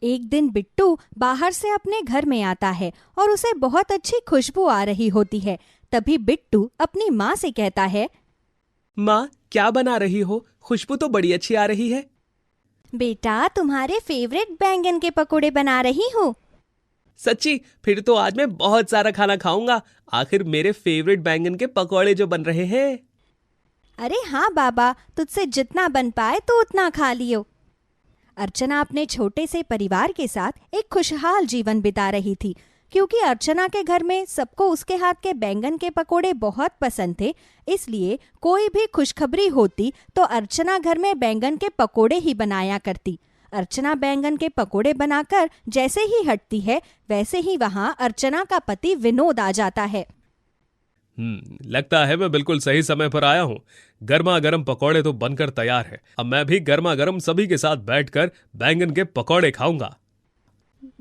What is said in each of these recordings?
एक दिन बिट्टू बाहर से अपने घर में आता है और उसे बहुत अच्छी खुशबू आ रही होती है। तभी बिट्टू अपनी माँ से कहता है, माँ, क्या बना रही हो? खुशबू तो बड़ी अच्छी आ रही है। बेटा, तुम्हारे फेवरेट बैंगन के पकोड़े बना रही हूँ। सच्ची? फिर तो आज मैं बहुत सारा खाना खाऊंगा। आखिर मेरे फेवरेट बैंगन के पकौड़े जो बन रहे हैं। अरे हाँ बाबा, तुझसे जितना बन पाए तो उतना खा लियो। अर्चना अपने छोटे से परिवार के साथ एक खुशहाल जीवन बिता रही थी। क्योंकि अर्चना के घर में सबको उसके हाथ के बैंगन के पकोड़े बहुत पसंद थे, इसलिए कोई भी खुशखबरी होती तो अर्चना घर में बैंगन के पकोड़े ही बनाया करती। अर्चना बैंगन के पकोड़े बनाकर जैसे ही हटती है, वैसे ही वहां अर्चना का पति विनोद आ जाता है। लगता है मैं बिल्कुल सही समय पर आया हूँ। गर्मा गर्म पकौड़े तो बनकर तैयार है। अब मैं भी गर्मा गर्म सभी के साथ बैठकर बैंगन के पकौड़े खाऊंगा।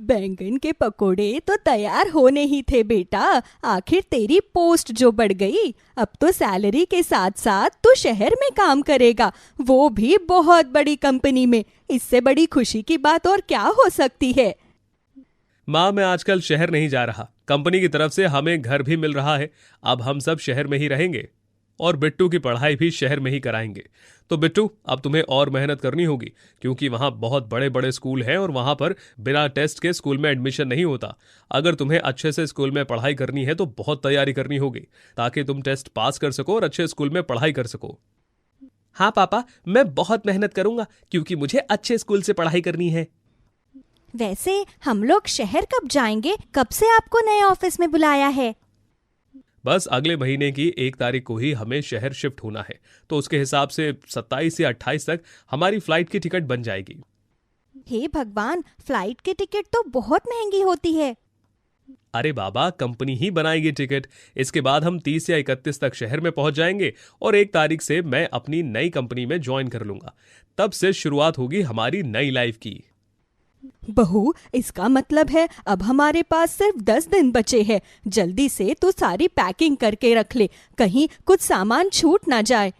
बैंगन के पकोड़े तो तैयार होने ही थे बेटा। आखिर तेरी पोस्ट जो बढ़ गई, अब तो सैलरी के साथ साथ तू शहर में काम करेगा, वो भी बहुत बड़ी कंपनी में। इससे बड़ी खुशी की बात और क्या हो सकती है। माँ, मैं आजकल शहर नहीं जा रहा। कंपनी की तरफ से हमें घर भी मिल रहा है। अब हम सब शहर में ही रहेंगे और बिट्टू की पढ़ाई भी शहर में ही कराएंगे। तो बिट्टू, अब तुम्हें और मेहनत करनी होगी, क्योंकि वहां बहुत बड़े बड़े स्कूल हैं और वहां पर बिना टेस्ट के स्कूल में एडमिशन नहीं होता। अगर तुम्हें अच्छे से स्कूल में पढ़ाई करनी है तो बहुत तैयारी करनी होगी, ताकि तुम टेस्ट पास कर सको और अच्छे स्कूल में पढ़ाई कर सको। हाँ पापा, मैं बहुत मेहनत करूंगा, क्योंकि मुझे अच्छे स्कूल से पढ़ाई करनी है। वैसे हम लोग शहर कब जाएंगे? कब से आपको नए ऑफिस में बुलाया है? बस अगले महीने की 1 तारीख को ही हमें शहर शिफ्ट होना है, तो उसके हिसाब से 27 या 28 तक हमारी फ्लाइट की टिकट बन जाएगी। हे भगवान, फ्लाइट की टिकट तो बहुत महंगी होती है। अरे बाबा, कंपनी ही बनाएगी टिकट। इसके बाद हम 30 या 31 तक शहर में पहुंच जाएंगे और 1 तारीख से मैं अपनी नई कंपनी में ज्वाइन कर लूंगा। तब से शुरुआत होगी हमारी नई लाइफ की। बहू, इसका मतलब है अब हमारे पास सिर्फ 10 दिन बचे हैं। जल्दी से तू सारी पैकिंग करके रख ले, कहीं कुछ सामान छूट ना जाए।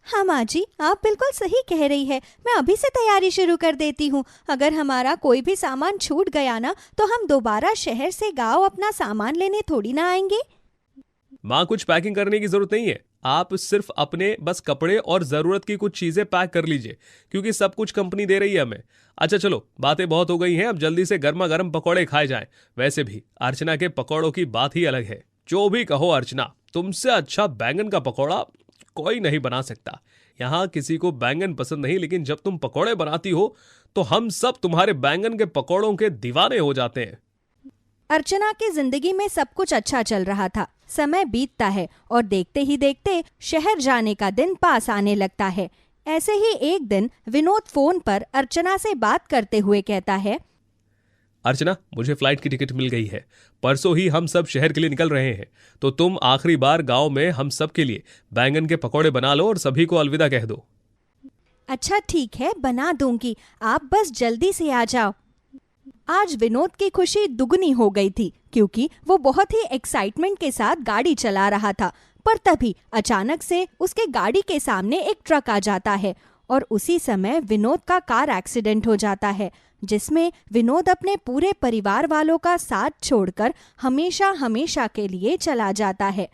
हाँ माँ जी, आप बिल्कुल सही कह रही है। मैं अभी से तैयारी शुरू कर देती हूँ। अगर हमारा कोई भी सामान छूट गया ना, तो हम दोबारा शहर से गांव अपना सामान लेने थोड़ी ना आएंगे। माँ, कुछ पैकिंग करने की जरूरत नहीं है। आप सिर्फ अपने बस कपड़े और जरूरत की कुछ चीजें पैक कर लीजिए, क्योंकि सब कुछ कंपनी दे रही है हमें। अच्छा चलो, बातें बहुत हो गई हैं, अब जल्दी से गर्मा गर्म पकौड़े खाए जाएं। वैसे भी अर्चना के पकौड़ों की बात ही अलग है। जो भी कहो अर्चना, तुमसे अच्छा बैंगन का पकौड़ा कोई नहीं बना सकता। यहाँ किसी को बैंगन पसंद नहीं, लेकिन जब तुम पकौड़े बनाती हो तो हम सब तुम्हारे बैंगन के पकौड़ों के दीवाने हो जाते हैं। अर्चना की जिंदगी में सब कुछ अच्छा चल रहा था। समय बीतता है और देखते ही देखते शहर जाने का दिन पास आने लगता है। ऐसे ही एक दिन विनोद फोन पर अर्चना से बात करते हुए कहता है, अर्चना, मुझे फ्लाइट की टिकट मिल गई है। परसों ही हम सब शहर के लिए निकल रहे हैं, तो तुम आखिरी बार गांव में हम सब के लिए बैंगन के पकौड़े बना लो और सभी को अलविदा कह दो। अच्छा ठीक है, बना दूंगी, आप बस जल्दी से आ जाओ। आज विनोद की खुशी दुगनी हो गई थी, क्योंकि वो बहुत ही एक्साइटमेंट के साथ गाड़ी चला रहा था। पर तभी अचानक से उसके गाड़ी के सामने एक ट्रक आ जाता है और उसी समय विनोद का कार एक्सीडेंट हो जाता है, जिसमें विनोद अपने पूरे परिवार वालों का साथ छोड़कर हमेशा हमेशा के लिए चला जाता है।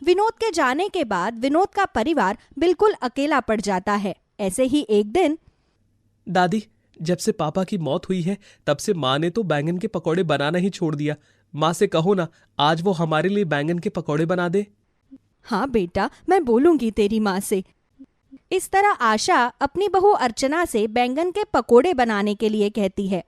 विनोद के जाने के बाद विनोद का परिवार बिल्कुल अकेला पड़ जाता है। ऐसे ही एक दिन, दादी, जब से पापा की मौत हुई है तब से माँ ने तो बैंगन के पकौड़े बनाना ही छोड़ दिया। माँ से कहो ना, आज वो हमारे लिए बैंगन के पकौड़े बना दे। हाँ बेटा, मैं बोलूंगी तेरी माँ से। इस तरह आशा अपनी बहू अर्चना से बैंगन के पकोड़े बनाने के लिए कहती है।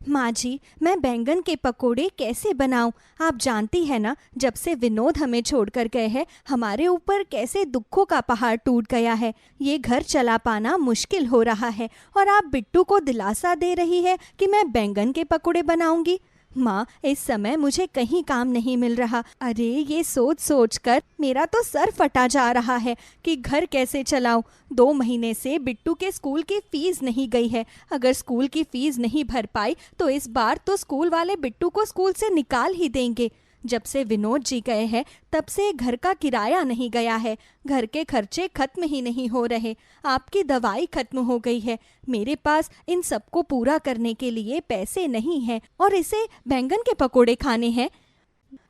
माँ जी, मैं बैंगन के पकोड़े कैसे बनाऊं? आप जानती है ना, जब से विनोद हमें छोड़कर गए हैं, हमारे ऊपर कैसे दुखों का पहाड़ टूट गया है। ये घर चला पाना मुश्किल हो रहा है और आप बिट्टू को दिलासा दे रही है कि मैं बैंगन के पकोड़े बनाऊंगी। माँ, इस समय मुझे कहीं काम नहीं मिल रहा। अरे, ये सोच सोच कर मेरा तो सर फटा जा रहा है कि घर कैसे चलाऊं। 2 महीने से बिट्टू के स्कूल की फीस नहीं गई है। अगर स्कूल की फीस नहीं भर पाई तो इस बार तो स्कूल वाले बिट्टू को स्कूल से निकाल ही देंगे। जब से विनोद जी गए हैं तब से घर का किराया नहीं गया है, घर के खर्चे खत्म ही नहीं हो रहे, आपकी दवाई खत्म हो गई है, मेरे पास इन सबको पूरा करने के लिए पैसे नहीं हैं और इसे बैंगन के पकोड़े खाने हैं।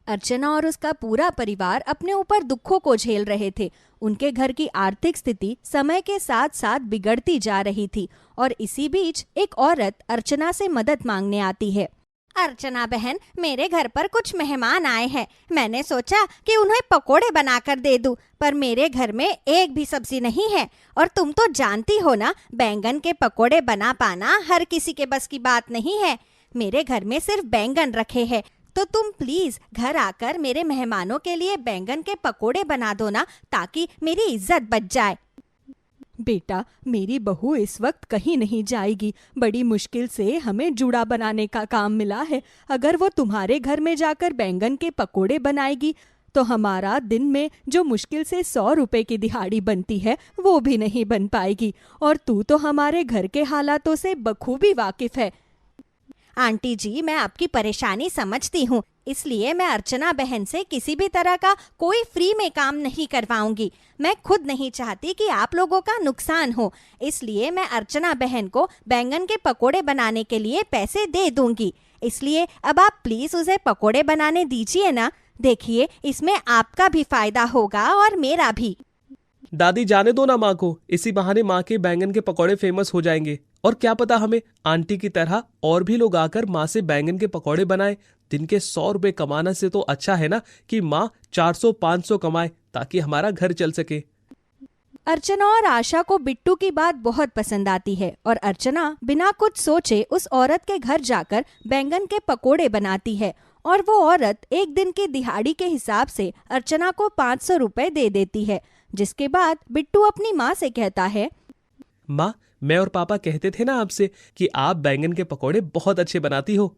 अर्चना और उसका पूरा परिवार अपने ऊपर दुखों को झेल रहे थे। उनके घर की आर्थिक स्थिति समय के साथ साथ बिगड़ती जा रही थी और इसी बीच एक औरत अर्चना से मदद मांगने आती है। अर्चना बहन, मेरे घर पर कुछ मेहमान आए हैं, मैंने सोचा कि उन्हें पकोड़े बनाकर दे दूं, पर मेरे घर में एक भी सब्जी नहीं है और तुम तो जानती हो ना, बैंगन के पकोड़े बना पाना हर किसी के बस की बात नहीं है। मेरे घर में सिर्फ बैंगन रखे हैं, तो तुम प्लीज घर आकर मेरे मेहमानों के लिए बैंगन के पकोड़े बना दो ना, ताकि मेरी इज्जत बच जाए। बेटा, मेरी बहू इस वक्त कहीं नहीं जाएगी, बड़ी मुश्किल से हमें जूड़ा बनाने का काम मिला है। अगर वो तुम्हारे घर में जाकर बैंगन के पकोड़े बनाएगी तो हमारा दिन में जो मुश्किल से 100 रुपए की दिहाड़ी बनती है वो भी नहीं बन पाएगी। और तू तो हमारे घर के हालातों से बखूबी वाकिफ है। आंटी जी, मैं आपकी परेशानी समझती हूँ, इसलिए मैं अर्चना बहन से किसी भी तरह का कोई फ्री में काम नहीं करवाऊंगी। मैं खुद नहीं चाहती कि आप लोगों का नुकसान हो, इसलिए मैं अर्चना बहन को बैंगन के पकोड़े बनाने के लिए पैसे दे दूंगी। इसलिए अब आप प्लीज उसे पकोड़े बनाने दीजिए ना। देखिए, इसमें आपका भी फायदा होगा और मेरा भी। दादी, जाने दो ना माँ को, इसी बहाने माँ के बैंगन के पकौड़े फेमस हो जाएंगे और क्या पता हमें आंटी की तरह और भी लोग आकर माँ से बैंगन के पकौड़े बनाए। दिन के 100 रुपए कमाना से तो अच्छा है ना कि माँ 400-500 कमाए, ताकि हमारा घर चल सके। अर्चना और आशा को बिट्टू की बात बहुत पसंद आती है और अर्चना बिना कुछ सोचे उस औरत के घर जाकर बैंगन के पकोड़े बनाती है और वो औरत एक दिन की दिहाड़ी के हिसाब से अर्चना को 500 रुपए दे देती है। जिसके बाद बिट्टू अपनी माँ से कहता है, माँ, मैं और पापा कहते थे ना आपसे कि आप बैंगन के पकोड़े बहुत अच्छे बनाती हो।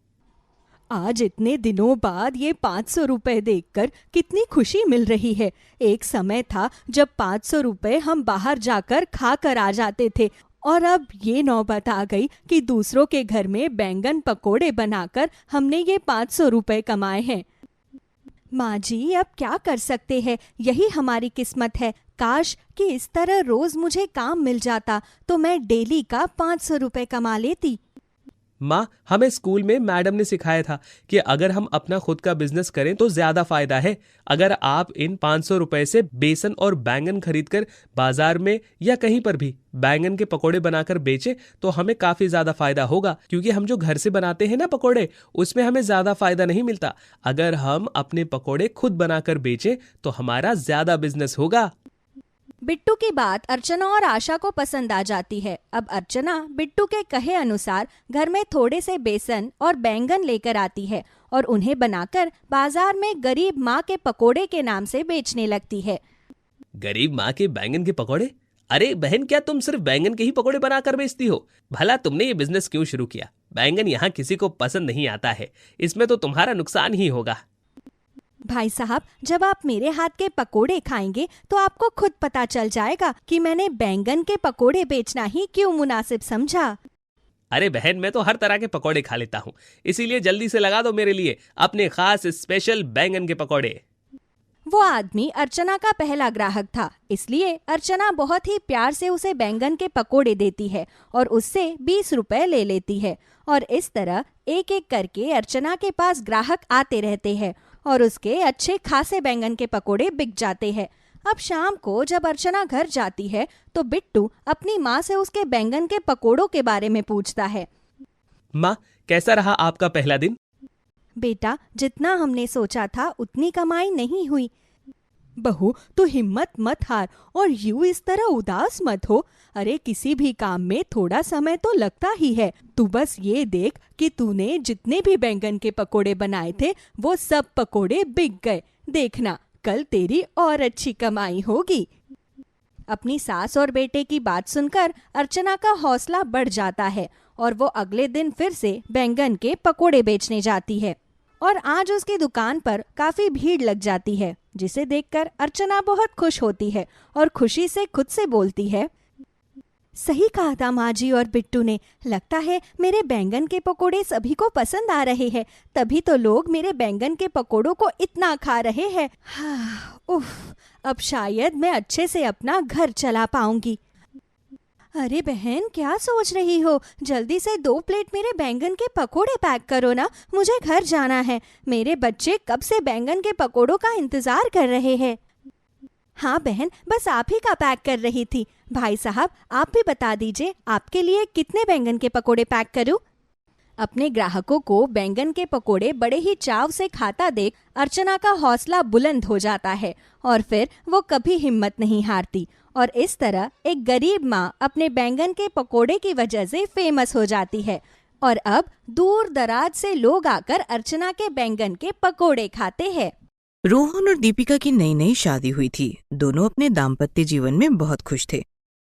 आज इतने दिनों बाद ये 500 रुपए देखकर कितनी खुशी मिल रही है। एक समय था जब 500 रुपए हम बाहर जाकर खा कर आ जाते थे और अब ये नौबत आ गई कि दूसरों के घर में बैंगन पकोड़े बनाकर हमने ये 500 रुपए कमाए हैं। माँ जी, अब क्या कर सकते हैं, यही हमारी किस्मत है। काश कि इस तरह रोज मुझे काम मिल जाता तो मैं डेली का 500 रुपए कमा लेती। माँ, हमें स्कूल में मैडम ने सिखाया था कि अगर हम अपना खुद का बिजनेस करें तो ज्यादा फायदा है। अगर आप इन 500 रुपए से बेसन और बैंगन खरीदकर बाजार में या कहीं पर भी बैंगन के पकोड़े बनाकर बेचे तो हमें काफी ज्यादा फायदा होगा, क्योंकि हम जो घर से बनाते हैं ना पकोड़े, उसमें हमें ज्यादा फायदा नहीं मिलता। अगर हम अपने पकोड़े खुद बनाकर बेचे तो हमारा ज्यादा बिजनेस होगा। बिट्टू की बात अर्चना और आशा को पसंद आ जाती है। अब अर्चना बिट्टू के कहे अनुसार घर में थोड़े से बेसन और बैंगन लेकर आती है और उन्हें बनाकर बाजार में गरीब माँ के पकोड़े के नाम से बेचने लगती है। गरीब माँ के बैंगन के पकोड़े? अरे बहन, क्या तुम सिर्फ बैंगन के ही पकोड़े बनाकर बेचती हो? भला तुमने ये बिजनेस क्यों शुरू किया? बैंगन यहाँ किसी को पसंद नहीं आता है, इसमें तो तुम्हारा नुकसान ही होगा। भाई साहब, जब आप मेरे हाथ के पकोड़े खाएंगे तो आपको खुद पता चल जाएगा कि मैंने बैंगन के पकोड़े बेचना ही क्यों मुनासिब समझा। अरे बहन, मैं तो हर तरह के पकोड़े खा लेता हूँ, इसीलिए जल्दी से लगा दो मेरे लिए अपने खास स्पेशल बैंगन के पकोड़े। वो आदमी अर्चना का पहला ग्राहक था, इसलिए अर्चना बहुत ही प्यार से उसे बैंगन के पकोड़े देती है और उससे 20 रुपए ले लेती है। और इस तरह एक एक करके अर्चना के पास ग्राहक आते रहते हैं और उसके अच्छे खासे बैंगन के पकोड़े बिक जाते हैं। अब शाम को जब अर्चना घर जाती है तो बिट्टू अपनी माँ से उसके बैंगन के पकोड़ों के बारे में पूछता है। माँ, कैसा रहा आपका पहला दिन? बेटा, जितना हमने सोचा था उतनी कमाई नहीं हुई। बहू, तू हिम्मत मत हार और यूं इस तरह उदास मत हो। अरे किसी भी काम में थोड़ा समय तो लगता ही है। तू बस ये देख कि तूने जितने भी बैंगन के पकोड़े बनाए थे वो सब पकोड़े बिक गए। देखना, कल तेरी और अच्छी कमाई होगी। अपनी सास और बेटे की बात सुनकर अर्चना का हौसला बढ़ जाता है और वो अगले दिन फिर से बैंगन के पकोड़े बेचने जाती है। और आज उसकी दुकान पर काफी भीड़ लग जाती है, जिसे देखकर अर्चना बहुत खुश होती है और खुशी से खुद से बोलती है, सही कहा था माँ जी और बिट्टू ने। लगता है मेरे बैंगन के पकोड़े सभी को पसंद आ रहे हैं, तभी तो लोग मेरे बैंगन के पकोड़ों को इतना खा रहे हैं। उफ, अब शायद मैं अच्छे से अपना घर चला पाऊंगी। अरे बहन, क्या सोच रही हो? जल्दी से 2 प्लेट मेरे बैंगन के पकोड़े पैक करो ना, मुझे घर जाना है। मेरे बच्चे कब से बैंगन के पकोड़ों का इंतजार कर रहे हैं। हाँ बहन, बस आप ही का पैक कर रही थी। भाई साहब, आप भी बता दीजिए आपके लिए कितने बैंगन के पकोड़े पैक करूं? अपने ग्राहकों को बैंगन के पकोड़े बड़े ही चाव से खाता देख अर्चना का हौसला बुलंद हो जाता है और फिर वो कभी हिम्मत नहीं हारती और इस तरह एक गरीब माँ अपने बैंगन के पकोड़े की वजह से फेमस हो जाती है और अब दूर दराज से लोग आकर अर्चना के बैंगन के पकोड़े खाते हैं। रोहन और दीपिका की नई नई शादी हुई थी। दोनों अपने दाम्पत्य जीवन में बहुत खुश थे।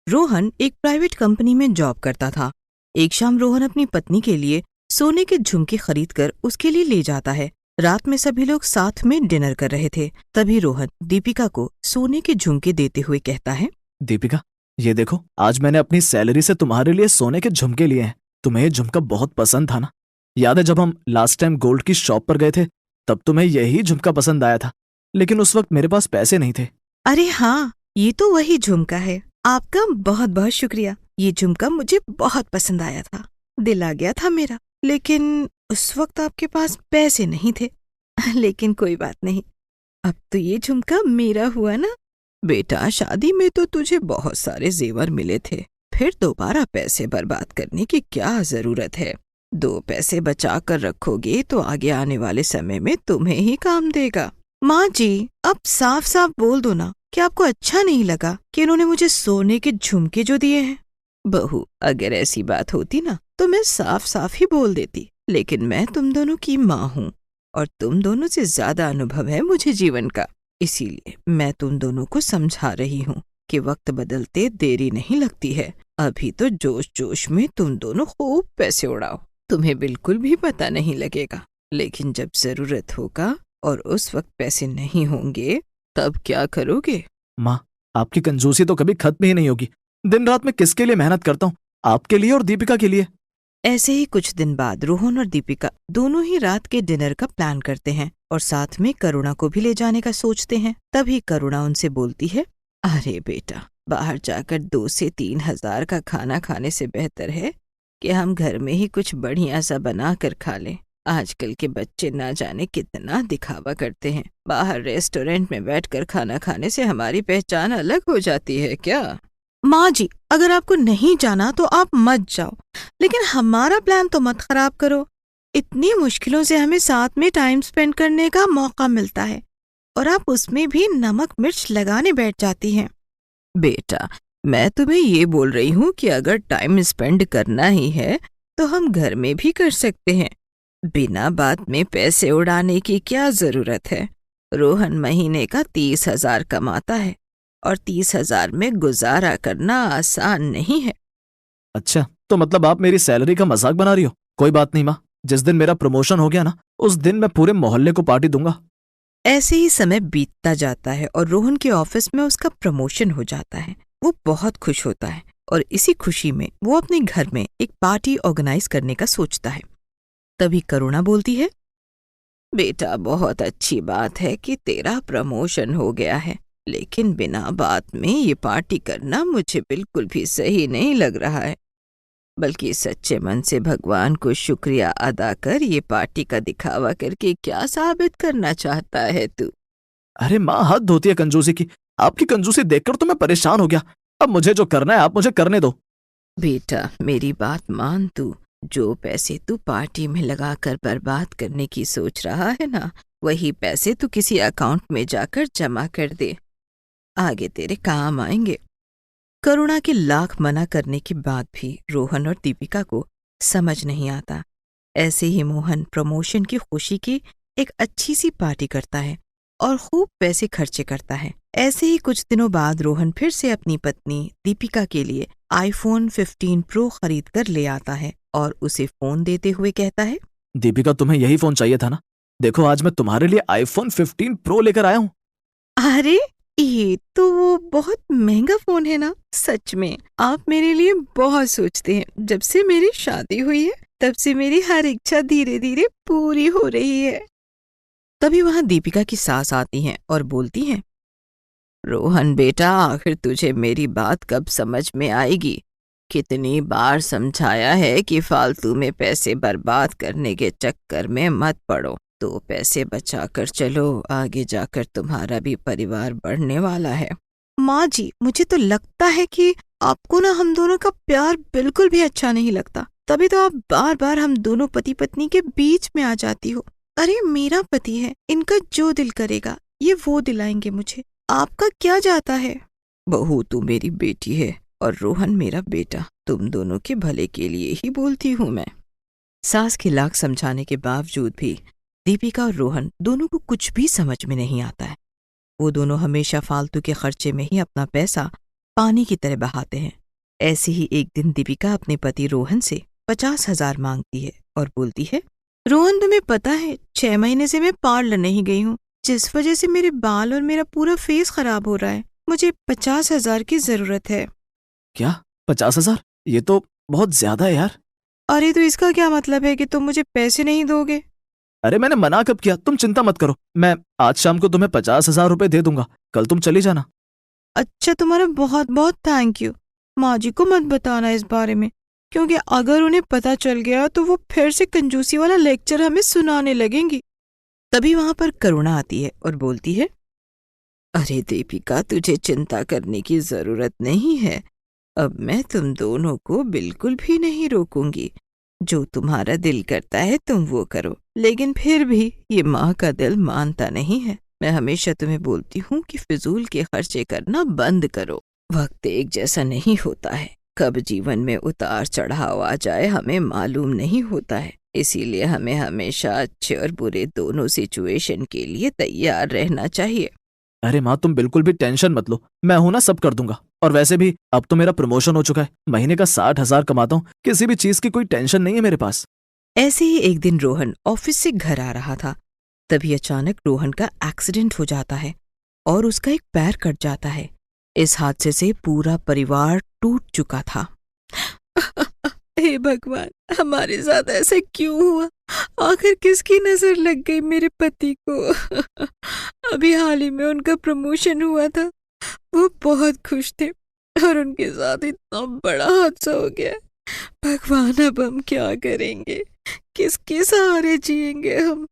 रोहन एक प्राइवेट कंपनी में जॉब करता था। एक शाम रोहन अपनी पत्नी के लिए सोने के झुमके खरीदकर उसके लिए ले जाता है। रात में सभी लोग साथ में डिनर कर रहे थे। तभी रोहन दीपिका को सोने के झुमके देते हुए कहता है, दीपिका, ये देखो, आज मैंने अपनी सैलरी से तुम्हारे लिए सोने के झुमके लिए हैं। तुम्हें ये झुमका बहुत पसंद था ना? याद है जब हम लास्ट टाइम गोल्ड की शॉप पर गए थे तब तुम्हें यही झुमका पसंद आया था, लेकिन उस वक्त मेरे पास पैसे नहीं थे। अरे हाँ, ये तो वही झुमका है। आपका बहुत बहुत शुक्रिया। ये झुमका मुझे बहुत पसंद आया था, दिल आ गया था मेरा, लेकिन उस वक्त आपके पास पैसे नहीं थे। लेकिन कोई बात नहीं, अब तो ये झुमका मेरा हुआ ना। बेटा, शादी में तो तुझे बहुत सारे जेवर मिले थे, फिर दोबारा पैसे बर्बाद करने की क्या जरूरत है? 2 पैसे बचा कर रखोगे तो आगे आने वाले समय में तुम्हें ही काम देगा। माँ जी, अब साफ साफ बोल दो ना कि आपको अच्छा नहीं लगा कि इन्होंने मुझे सोने के झुमके जो दिए हैं। बहू, अगर ऐसी बात होती ना तो मैं साफ साफ ही बोल देती, लेकिन मैं तुम दोनों की माँ हूँ और तुम दोनों से ज्यादा अनुभव है मुझे जीवन का, इसीलिए मैं तुम दोनों को समझा रही हूँ कि वक्त बदलते देरी नहीं लगती है। अभी तो जोश जोश में तुम दोनों खूब पैसे उड़ाओ, तुम्हें बिल्कुल भी पता नहीं लगेगा, लेकिन जब जरूरत होगा और उस वक्त पैसे नहीं होंगे तब क्या करोगे? माँ, आपकी कंजूसी तो कभी खत्म ही नहीं होगी। दिन रात मैं किसके लिए मेहनत करता हूँ? आपके लिए और दीपिका के लिए। ऐसे ही कुछ दिन बाद रोहन और दीपिका दोनों ही रात के डिनर का प्लान करते हैं और साथ में करुणा को भी ले जाने का सोचते हैं। तभी करुणा उनसे बोलती है, अरे बेटा, बाहर जाकर 2 से 3 हजार का खाना खाने से बेहतर है कि हम घर में ही कुछ बढ़िया सा बना कर खा लें। आजकल के बच्चे ना जाने कितना दिखावा करते हैं। बाहर रेस्टोरेंट में बैठकर खाना खाने से हमारी पहचान अलग हो जाती है क्या? माँ जी, अगर आपको नहीं जाना तो आप मत जाओ, लेकिन हमारा प्लान तो मत खराब करो। इतनी मुश्किलों से हमें साथ में टाइम स्पेंड करने का मौका मिलता है और आप उसमें भी नमक मिर्च लगाने बैठ जाती हैं। बेटा, मैं तुम्हें ये बोल रही हूँ कि अगर टाइम स्पेंड करना ही है तो हम घर में भी कर सकते हैं। बिना बात में पैसे उड़ाने की क्या जरूरत है? रोहन महीने का 30,000 कमाता है और 30,000 में गुजारा करना आसान नहीं है। अच्छा, तो मतलब आप मेरी सैलरी का मजाक बना रही हो? कोई बात नहीं माँ, जिस दिन मेरा प्रमोशन हो गया ना, उस दिन मैं पूरे मोहल्ले को पार्टी दूंगा। ऐसे ही समय बीतता जाता है और रोहन के ऑफिस में उसका प्रमोशन हो जाता है। वो बहुत खुश होता है और इसी खुशी में वो अपने घर में एक पार्टी ऑर्गेनाइज करने का सोचता है। तभी करुणा बोलती है, बेटा, बहुत अच्छी बात है कि तेरा प्रमोशन हो गया है, लेकिन बिना बात में ये पार्टी करना मुझे बिल्कुल भी सही नहीं लग रहा है। बल्कि सच्चे मन से भगवान को शुक्रिया अदा कर ये पार्टी का दिखावा करके क्या साबित करना चाहता है तू? अरे माँ, हद होती है कंजूसी की। आपकी कंजूसी देखकर तो मैं परेशान हो गया। अब मुझे जो करना है आप मुझे करने दो। बेटा, मेरी बात मान तू। जो पैसे तू पार्टी में लगाकर बर्बाद करने की सोच रहा है ना, वही पैसे तू किसी अकाउंट में जाकर जमा कर दे, आगे तेरे काम आएंगे। करुणा के लाख मना करने के बाद भी रोहन और दीपिका को समझ नहीं आता। ऐसे ही मोहन प्रमोशन की खुशी की एक अच्छी सी पार्टी करता है और खूब पैसे खर्चे करता है। ऐसे ही कुछ दिनों बाद रोहन फिर से अपनी पत्नी दीपिका के लिए iPhone 15 Pro खरीद कर ले आता है और उसे फोन देते हुए कहता है, दीपिका, तुम्हें यही फोन चाहिए था ना? देखो, आज मैं तुम्हारे लिए iPhone 15 Pro लेकर आया हूँ। अरे ये तो वो बहुत महंगा फोन है ना। सच में आप मेरे लिए बहुत सोचते हैं। जब से मेरी शादी हुई है तब से मेरी हर इच्छा धीरे धीरे पूरी हो रही है। तभी वहां दीपिका की सास आती हैं और बोलती हैं, रोहन बेटा, आखिर तुझे मेरी बात कब समझ में आएगी? कितनी बार समझाया है कि फालतू में पैसे बर्बाद करने के चक्कर में मत पड़ो। तो पैसे बचाकर चलो, आगे जाकर तुम्हारा भी परिवार बढ़ने वाला है। माँ जी, मुझे तो लगता है कि आपको ना हम दोनों का प्यार बिल्कुल भी अच्छा नहीं लगता, तभी तो आप बार बार हम दोनों पति पत्नी के बीच में आ जाती हो। अरे मेरा पति है, इनका जो दिल करेगा ये वो दिलाएंगे मुझे, आपका क्या जाता है। बहू तू मेरी बेटी है और रोहन मेरा बेटा, तुम दोनों के भले के लिए ही बोलती हूँ मैं। सास के लाख समझाने के बावजूद भी दीपिका और रोहन दोनों को कुछ भी समझ में नहीं आता है। वो दोनों हमेशा फालतू के खर्चे में ही अपना पैसा पानी की तरह बहाते हैं। ऐसे ही एक दिन दीपिका अपने पति रोहन से 50,000 मांगती है और बोलती है, रोहन तुम्हें पता है 6 महीने से मैं पार्लर नहीं गई हूँ, जिस वजह से मेरे बाल और मेरा पूरा फेस खराब हो रहा है। मुझे 50,000 की जरूरत है। क्या 50,000? ये तो बहुत ज्यादा है यार। अरे तो इसका क्या मतलब है कि तुम मुझे पैसे नहीं दोगे? अरे मैंने मना कब किया? तुम चिंता मत करो, मैं आज शाम को तुम्हें 50,000 रुपए दे दूंगा, कल तुम चली जाना। अच्छा, तुम्हारा बहुत बहुत थैंक यू। माँ जी को मत बताना इस बारे में, क्योंकि अगर उन्हें पता चल गया तो वो फिर से कंजूसी वाला लेक्चर हमें सुनाने लगेंगी। तभी वहां पर करुणा आती है और बोलती है, अरे दीपिका, तुझे चिंता करने की जरूरत नहीं है। अब मैं तुम दोनों को बिल्कुल भी नहीं रोकूंगी। जो तुम्हारा दिल करता है तुम वो करो, लेकिन फिर भी ये माँ का दिल मानता नहीं है। मैं हमेशा तुम्हें बोलती हूँ कि फिजूल के खर्चे करना बंद करो। वक्त एक जैसा नहीं होता है, कब जीवन में उतार चढ़ाव आ जाए हमें मालूम नहीं होता है। इसीलिए हमें हमेशा अच्छे और बुरे दोनों सिचुएशन के लिए तैयार रहना चाहिए। अरे माँ, तुम बिल्कुल भी टेंशन मत लो, मैं हूं ना, सब कर दूंगा। और वैसे भी अब तो मेरा प्रमोशन हो चुका है, महीने का 60,000 कमाता हूँ, किसी भी चीज की कोई टेंशन नहीं है मेरे पास। ऐसे ही एक दिन रोहन ऑफिस से घर आ रहा था। तभी अचानक रोहन का एक्सीडेंट हो जाता है और उसका एक पैर कट जाता है। इस हादसे से पूरा परिवार टूट चुका था। हे भगवान, हमारे साथ ऐसा क्यों हुआ? आखिर किसकी नजर लग गई मेरे पति को? अभी हाल ही में उनका प्रमोशन हुआ था, वो बहुत खुश थे और उनके साथ इतना बड़ा हादसा हो गया। भगवान, अब हम क्या करेंगे? किसके सहारे जिएंगे हम?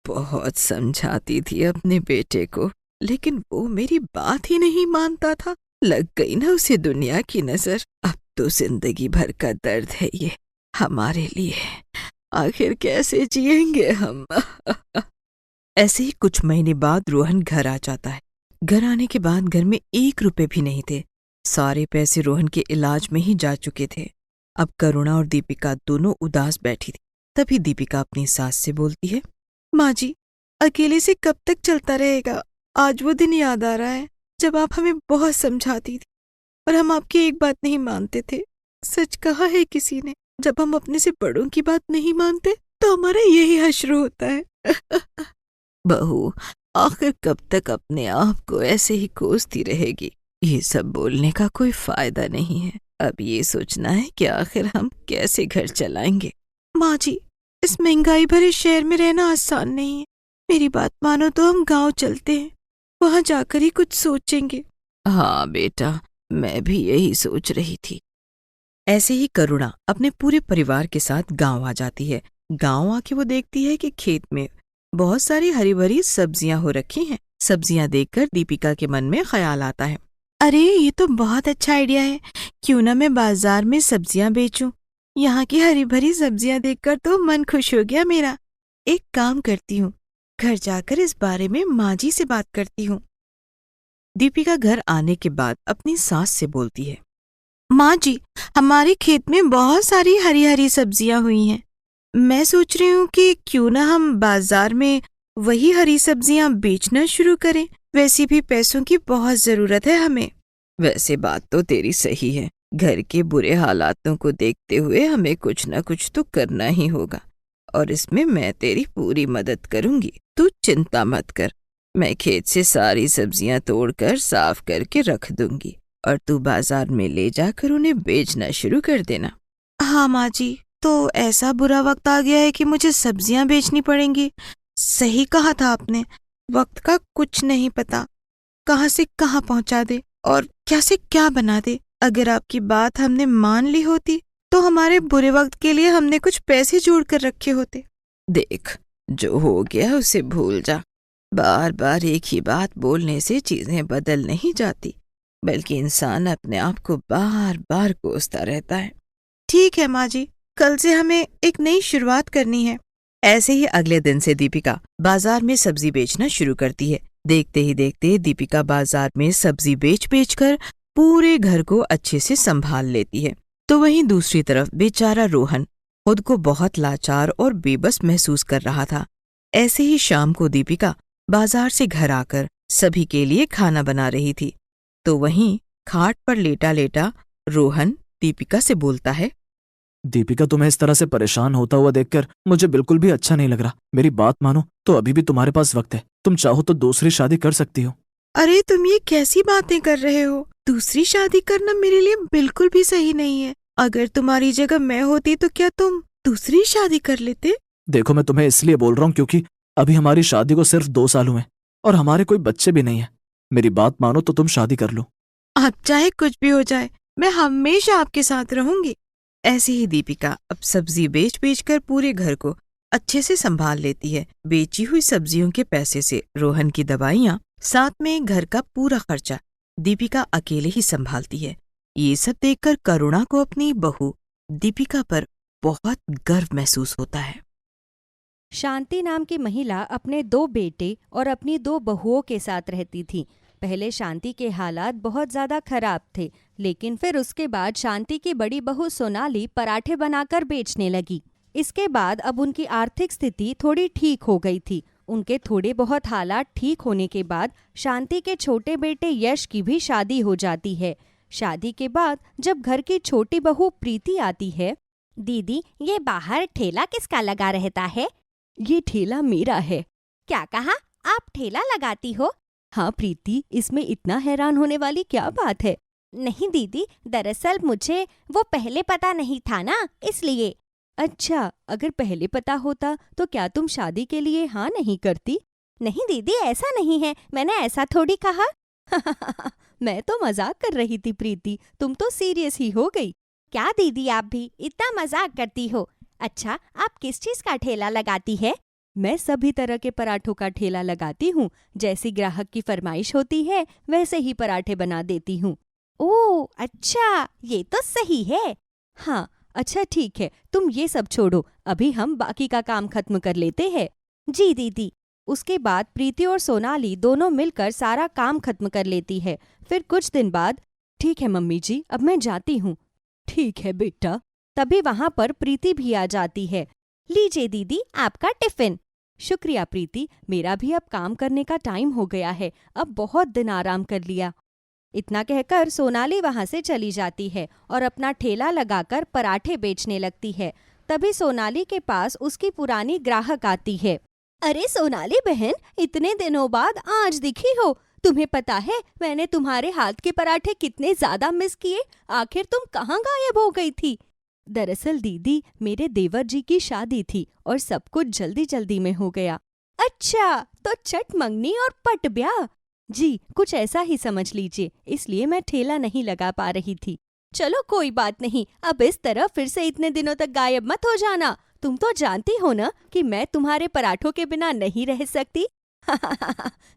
बहुत समझाती थी अपने बेटे को, लेकिन वो मेरी बात ही नहीं मानता था। लग गई ना उसे दुनिया की नजर। अब तो जिंदगी भर का दर्द है ये हमारे लिए। आखिर कैसे जिएंगे हम? ऐसे ही कुछ महीने बाद रोहन घर आ जाता है। घर आने के बाद घर में 1 रुपए भी नहीं थे। सारे पैसे रोहन के इलाज में ही जा चुके थे। अब करुणा और दीपिका दोनों उदास बैठी थी। तभी दीपिका अपनी सास से बोलती है, माँ जी, अकेले से कब तक चलता रहेगा? आज वो दिन याद आ रहा है जब आप हमें बहुत समझाती थी और हम आपकी एक बात नहीं मानते थे। सच कहा है किसी ने, जब हम अपने से बड़ों की बात नहीं मानते तो हमारा यही हश्र होता है। बहू, आखिर कब तक अपने आप को ऐसे ही कोसती रहेगी? ये सब बोलने का कोई फायदा नहीं है। अब ये सोचना है कि आखिर हम कैसे घर चलाएंगे। माँ जी, इस महंगाई भरे शहर में रहना आसान नहीं है। मेरी बात मानो तो हम गांव चलते हैं, वहां जाकर ही कुछ सोचेंगे। हाँ बेटा, मैं भी यही सोच रही थी। ऐसे ही करुणा अपने पूरे परिवार के साथ गांव आ जाती है। गांव आके वो देखती है कि खेत में बहुत सारी हरी भरी सब्जियां हो रखी हैं। सब्जियां देखकर दीपिका के मन में ख्याल आता है, अरे ये तो बहुत अच्छा आइडिया है, क्यों ना मैं बाजार में सब्जियां बेचूं। यहाँ की हरी भरी सब्जियां देखकर तो मन खुश हो गया मेरा। एक काम करती हूँ, घर जाकर इस बारे में माँ जी से बात करती हूँ। दीपिका घर आने के बाद अपनी सास से बोलती है, माँ जी, हमारे खेत में बहुत सारी हरी हरी सब्जियां हुई हैं। मैं सोच रही हूँ कि क्यों ना हम बाजार में वही हरी सब्जियां बेचना शुरू करें। वैसे भी पैसों की बहुत जरूरत है हमें। वैसे बात तो तेरी सही है, घर के बुरे हालातों को देखते हुए हमें कुछ न कुछ तो करना ही होगा और इसमें मैं तेरी पूरी मदद करूंगी। तू चिंता मत कर। मैं खेत से सारी सब्जियां तोड़कर साफ करके रख दूंगी और तू बाजार में ले जाकर उन्हें बेचना शुरू कर देना। हाँ माँ जी, तो ऐसा बुरा वक्त आ गया है कि मुझे सब्जियां बेचनी पड़ेंगी। सही कहा था आपने, वक्त का कुछ नहीं पता, कहाँ से कहाँ पहुँचा दे और क्या से क्या बना दे। अगर आपकी बात हमने मान ली होती तो हमारे बुरे वक्त के लिए हमने कुछ पैसे जोड़ कर रखे होते। देख, जो हो गया उसे भूल जा। बार बार एक ही बात बोलने से चीजें बदल नहीं जाती, बल्कि इंसान अपने आप को बार बार कोसता रहता है। ठीक है माँ जी, कल से हमें एक नई शुरुआत करनी है। ऐसे ही अगले दिन से दीपिका बाजार में सब्जी बेचना शुरू करती है। देखते ही देखते दीपिका बाजार में सब्जी बेच कर पूरे घर को अच्छे से संभाल लेती है। तो वहीं दूसरी तरफ बेचारा रोहन खुद को बहुत लाचार और बेबस महसूस कर रहा था। ऐसे ही शाम को दीपिका बाजार से घर आकर सभी के लिए खाना बना रही थी। तो वहीं खाट पर लेटा लेटा रोहन दीपिका से बोलता है, दीपिका, तुम्हें इस तरह से परेशान होता हुआ देखकर मुझे बिल्कुल भी अच्छा नहीं लग रहा। मेरी बात मानो तो अभी भी तुम्हारे पास वक्त है, तुम चाहो तो दूसरी शादी कर सकती हो। अरे तुम ये कैसी बातें कर रहे हो? दूसरी शादी करना मेरे लिए बिल्कुल भी सही नहीं है। अगर तुम्हारी जगह मैं होती तो क्या तुम दूसरी शादी कर लेते? देखो, मैं तुम्हें इसलिए बोल रहा हूँ क्योंकि अभी हमारी शादी को सिर्फ 2 साल हुए और हमारे कोई बच्चे भी नहीं है। मेरी बात मानो तो तुम शादी कर लो। आप चाहे कुछ भी हो जाए, मैं हमेशा आपके साथ रहूंगी। ऐसे ही दीपिका अब सब्जी बेच कर पूरे घर को अच्छे से संभाल लेती है। बेची हुई सब्जियों के पैसे से रोहन की दवाइयाँ, साथ में घर का पूरा खर्चा दीपिका अकेले ही संभालती है। ये सब देखकर करुणा को अपनी बहू दीपिका पर बहुत गर्व महसूस होता है। शांति नाम की महिला अपने 2 बेटे और अपनी 2 बहुओं के साथ रहती थी। पहले शांति के हालात बहुत ज़्यादा खराब थे, लेकिन फिर उसके बाद शांति की बड़ी बहू सोनाली पराठे बनाकर बेचने लगी। इसके बाद अब उनकी आर्थिक स्थिति थोड़ी ठीक हो गई थी। उनके थोड़े बहुत हालात ठीक होने के बाद शांति के छोटे बेटे यश की भी शादी हो जाती है। शादी के बाद जब घर की छोटी बहू प्रीति आती है, दीदी, ये बाहर ठेला किसका लगा रहता है? ये ठेला मेरा है। क्या कहा? आप ठेला लगाती हो? हाँ प्रीति, इसमें इतना हैरान होने वाली क्या बात है? नहीं दीदी, दरअसल मुझे वो पहले पता नहीं था ना, इसलिए। अच्छा, अगर पहले पता होता तो क्या तुम शादी के लिए हाँ नहीं करती? नहीं दीदी, ऐसा नहीं है, मैंने ऐसा थोड़ी कहा। मैं तो मजाक कर रही थी प्रीति, तुम तो सीरियस ही हो गई। क्या दीदी, आप भी इतना मजाक करती हो? अच्छा, आप किस चीज का ठेला लगाती है? मैं सभी तरह के पराठों का ठेला लगाती हूँ। जैसी ग्राहक की फरमाइश होती है वैसे ही पराठे बना देती हूँ। ओह अच्छा, ये तो सही है। हाँ, अच्छा ठीक है, तुम ये सब छोड़ो, अभी हम बाकी का काम खत्म कर लेते हैं। जी दीदी। उसके बाद प्रीति और सोनाली दोनों मिलकर सारा काम खत्म कर लेती है। फिर कुछ दिन बाद, ठीक है मम्मी जी, अब मैं जाती हूँ। ठीक है बेटा। तभी वहां पर प्रीति भी आ जाती है। लीजिए दीदी, आपका टिफिन। शुक्रिया प्रीति, मेरा भी अब काम करने का टाइम हो गया है, अब बहुत दिन आराम कर लिया। इतना कहकर सोनाली वहां से चली जाती है और अपना ठेला लगाकर पराठे बेचने लगती है। तभी सोनाली के पास उसकी पुरानी ग्राहक आती है। अरे सोनाली बहन, इतने दिनों बाद आज दिखी हो। तुम्हें पता है मैंने तुम्हारे हाथ के पराठे कितने ज्यादा मिस किए। आखिर तुम कहाँ गायब हो गई थी? दरअसल दीदी, मेरे देवर जी की शादी थी और सब कुछ जल्दी जल्दी में हो गया। अच्छा, तो चट मंगनी और पट ब्याह। जी, कुछ ऐसा ही समझ लीजिए, इसलिए मैं ठेला नहीं लगा पा रही थी। चलो कोई बात नहीं, अब इस तरह फिर से इतने दिनों तक गायब मत हो जाना। तुम तो जानती हो ना कि मैं तुम्हारे पराठों के बिना नहीं रह सकती।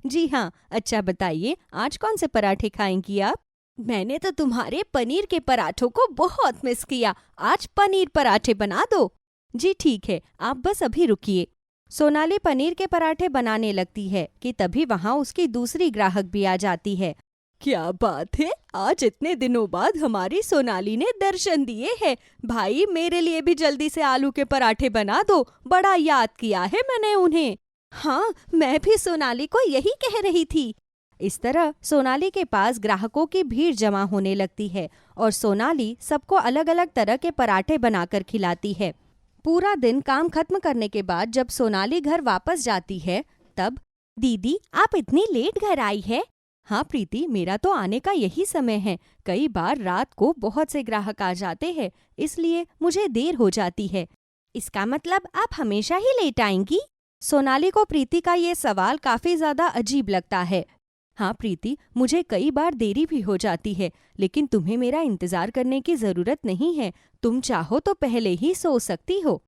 जी हाँ, अच्छा बताइए, आज कौन से पराठे खाएंगी आप? मैंने तो तुम्हारे पनीर के पराठों को बहुत मिस किया। आज पनीर पराठे बना दो। जी ठीक है, आप बस अभी रुकिए। सोनाली पनीर के पराठे बनाने लगती है कि तभी वहाँ उसकी दूसरी ग्राहक भी आ जाती है। क्या बात है, आज इतने दिनों बाद हमारी सोनाली ने दर्शन दिए हैं। भाई, मेरे लिए भी जल्दी से आलू के पराठे बना दो, बड़ा याद किया है मैंने उन्हें। हाँ, मैं भी सोनाली को यही कह रही थी। इस तरह सोनाली के पास ग्राहकों की भीड़ जमा होने लगती है और सोनाली सबको अलग अलग तरह के पराठे बनाकर खिलाती है। पूरा दिन काम खत्म करने के बाद जब सोनाली घर वापस जाती है, तब दीदी, आप इतनी लेट घर आई है? हाँ प्रीति, मेरा तो आने का यही समय है। कई बार रात को बहुत से ग्राहक आ जाते हैं, इसलिए मुझे देर हो जाती है। इसका मतलब आप हमेशा ही लेट आएंगी? सोनाली को प्रीति का ये सवाल काफी ज्यादा अजीब लगता है। हाँ प्रीति, मुझे कई बार देरी भी हो जाती है, लेकिन तुम्हें मेरा इंतजार करने की जरूरत नहीं है। तुम चाहो तो पहले ही सो सकती हो।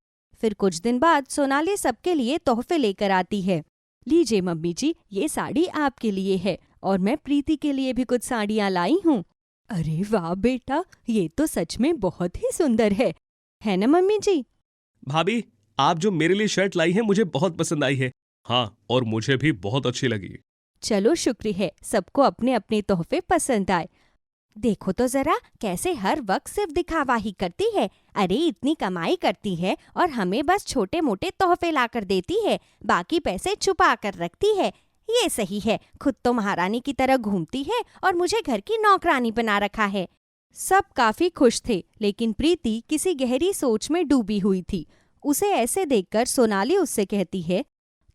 फिर कुछ दिन बाद सोनाली सबके लिए तोहफे लेकर आती है। लीजिए मम्मी जी, ये साड़ी आपके लिए है और मैं प्रीति के लिए भी कुछ साड़ियाँ लाई हूँ। अरे वाह बेटा, ये तो सच में बहुत ही सुंदर है ना मम्मी जी? भाभी, आप जो मेरे लिए शर्ट लाई है मुझे बहुत पसंद आई है। हाँ, और मुझे भी बहुत अच्छी लगी। चलो शुक्र है, सबको अपने अपने तोहफे पसंद आए। देखो तो जरा कैसे हर वक्त सिर्फ दिखावा ही करती है। अरे इतनी कमाई करती है और हमें बस छोटे मोटे तोहफे लाकर देती है, बाकी पैसे छुपा कर रखती है। ये सही है, खुद तो महारानी की तरह घूमती है और मुझे घर की नौकरानी बना रखा है। सब काफी खुश थे, लेकिन प्रीति किसी गहरी सोच में डूबी हुई थी। उसे ऐसे देखकर सोनाली उससे कहती है,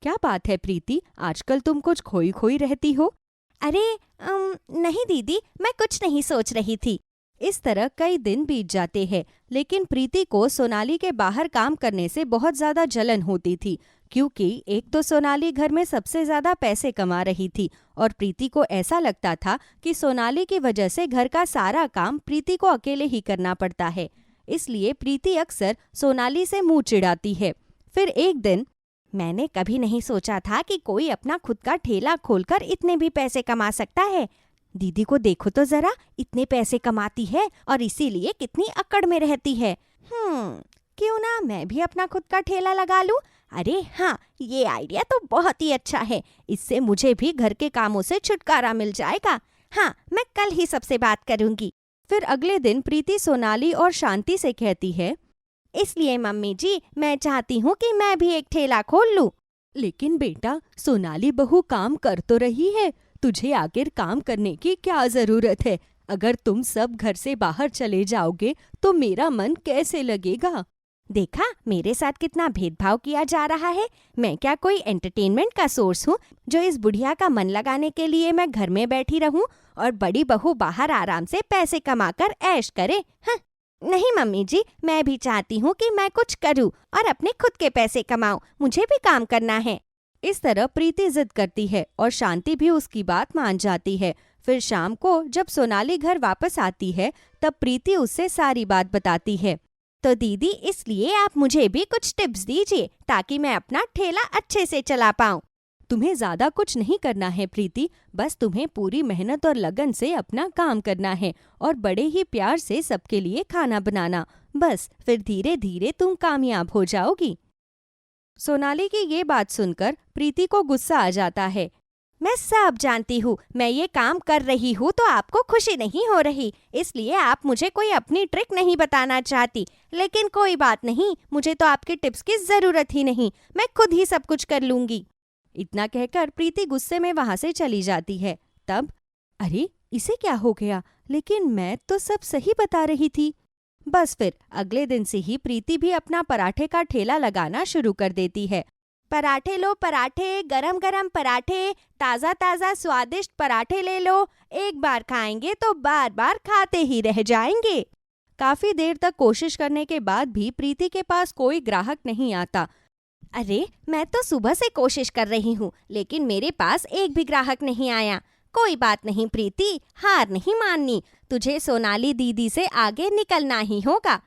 क्या बात है प्रीति, आजकल तुम कुछ खोई खोई रहती हो? अरे नहीं दीदी, मैं कुछ नहीं सोच रही थी। इस तरह कई दिन बीत जाते हैं, लेकिन प्रीति को सोनाली के बाहर काम करने से बहुत ज्यादा जलन होती थी, क्योंकि एक तो सोनाली घर में सबसे ज्यादा पैसे कमा रही थी और प्रीति को ऐसा लगता था कि सोनाली की वजह से घर का सारा काम प्रीति को अकेले ही करना पड़ता है। इसलिए प्रीति अक्सर सोनाली से मुंह चिढ़ाती है। फिर एक दिन, मैंने कभी नहीं सोचा था कि कोई अपना खुद का ठेला खोलकर इतने भी पैसे कमा सकता है। दीदी को देखो तो जरा, इतने पैसे कमाती है और इसीलिए कितनी अकड़ में रहती है। क्यों ना मैं भी अपना खुद का ठेला लगा लूं? अरे हाँ, ये आइडिया तो बहुत ही अच्छा है। इससे मुझे भी घर के कामों से छुटकारा मिल जाएगा। हाँ, मैं कल ही सबसे बात करूंगी। फिर अगले दिन प्रीति सोनाली और शांति से कहती है, इसलिए मम्मी जी, मैं चाहती हूँ कि मैं भी एक ठेला खोल लूं। लेकिन बेटा, सोनाली बहू काम कर तो रही है, तुझे आखिर काम करने की क्या जरूरत है? अगर तुम सब घर से बाहर चले जाओगे तो मेरा मन कैसे लगेगा? देखा, मेरे साथ कितना भेदभाव किया जा रहा है। मैं क्या कोई एंटरटेनमेंट का सोर्स हूँ जो इस बुढ़िया का मन लगाने के लिए मैं घर में बैठी रहूं और बड़ी बहू बाहर आराम से पैसे कमाकर ऐश करे? हाँ, नहीं मम्मी जी, मैं भी चाहती हूँ कि मैं कुछ करूँ और अपने खुद के पैसे कमाऊँ। मुझे भी काम करना है। इस तरह प्रीति जिद करती है और शांति भी उसकी बात मान जाती है। फिर शाम को जब सोनाली घर वापस आती है, तब प्रीति उससे सारी बात बताती है। तो दीदी, इसलिए आप मुझे भी कुछ टिप्स दीजिए ताकि मैं अपना ठेला अच्छे से चला पाऊँ। तुम्हें ज्यादा कुछ नहीं करना है प्रीति, बस तुम्हें पूरी मेहनत और लगन से अपना काम करना है और बड़े ही प्यार से सबके लिए खाना बनाना। बस फिर धीरे धीरे तुम कामयाब हो जाओगी। सोनाली की ये बात सुनकर प्रीति को गुस्सा आ जाता है। मैं सब जानती हूँ, मैं ये काम कर रही हूँ तो आपको खुशी नहीं हो रही, इसलिए आप मुझे कोई अपनी ट्रिक नहीं बताना चाहती। लेकिन कोई बात नहीं, मुझे तो आपके टिप्स की जरूरत ही नहीं, मैं खुद ही सब कुछ कर लूंगी। इतना कहकर प्रीति गुस्से में वहां से चली जाती है। तब, अरे इसे क्या हो गया? लेकिन मैं तो सब सही बता रही थी। बस फिर अगले दिन से ही प्रीति भी अपना पराठे का ठेला लगाना शुरू कर देती है। पराठे लो पराठे, गरम गरम पराठे, ताज़ा ताज़ा स्वादिष्ट पराठे ले लो। एक बार खाएंगे तो बार बार खाते ही रह जाएंगे। काफी देर तक कोशिश करने के बाद भी प्रीति के पास कोई ग्राहक नहीं आता। अरे, मैं तो सुबह से कोशिश कर रही हूँ, लेकिन मेरे पास एक भी ग्राहक नहीं आया। कोई बात नहीं प्रीति, हार नहीं माननी, तुझे सोनाली दीदी से आगे निकलना ही होगा।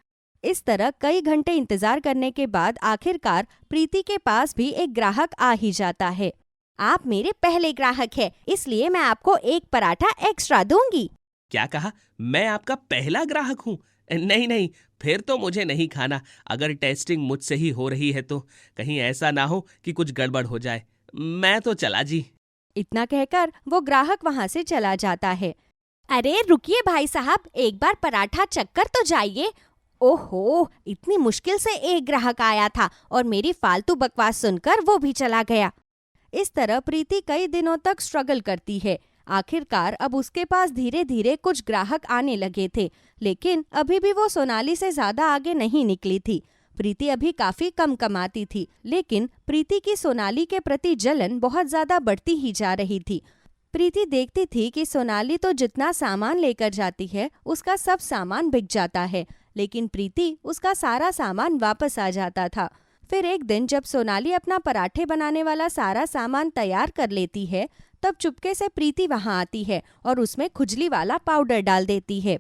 इस तरह कई घंटे इंतजार करने के बाद आखिरकार प्रीति के पास भी एक ग्राहक आ ही जाता है। आप मेरे पहले ग्राहक हैं, इसलिए मैं आपको एक पराठा एक्स्ट्रा दूंगी। क्या कहा? मैं आपका पहला ग्राहक हूँ? नहीं नहीं, फिर तो मुझे नहीं खाना। अगर टेस्टिंग मुझसे ही हो रही है तो कहीं ऐसा ना हो कि कुछ गड़बड़ हो जाए। मैं तो चला जी। इतना कहकर वो ग्राहक वहां से चला जाता है। अरे रुकिए भाई साहब, एक बार पराठा चखकर तो जाइए। ओहो, इतनी मुश्किल से एक ग्राहक आया था और मेरी फालतू बकवास सुनकर वो भी चला गया। इस तरह प्रीति कई दिनों तक स्ट्रगल करती है। आखिरकार अब उसके पास धीरे धीरे कुछ ग्राहक आने लगे थे, लेकिन अभी भी वो सोनाली से ज्यादा आगे नहीं निकली थी। प्रीति अभी काफी कम कमाती थी, लेकिन प्रीति की सोनाली के प्रति जलन बहुत ज्यादा बढ़ती ही जा रही थी। प्रीति देखती थी कि सोनाली तो जितना सामान लेकर जाती है उसका सब सामान बिक जाता है, लेकिन प्रीति उसका सारा सामान वापस आ जाता था। फिर एक दिन जब सोनाली अपना पराठे बनाने वाला सारा सामान तैयार कर लेती है, तब चुपके से प्रीति वहां आती है और उसमें खुजली वाला पाउडर डाल देती है।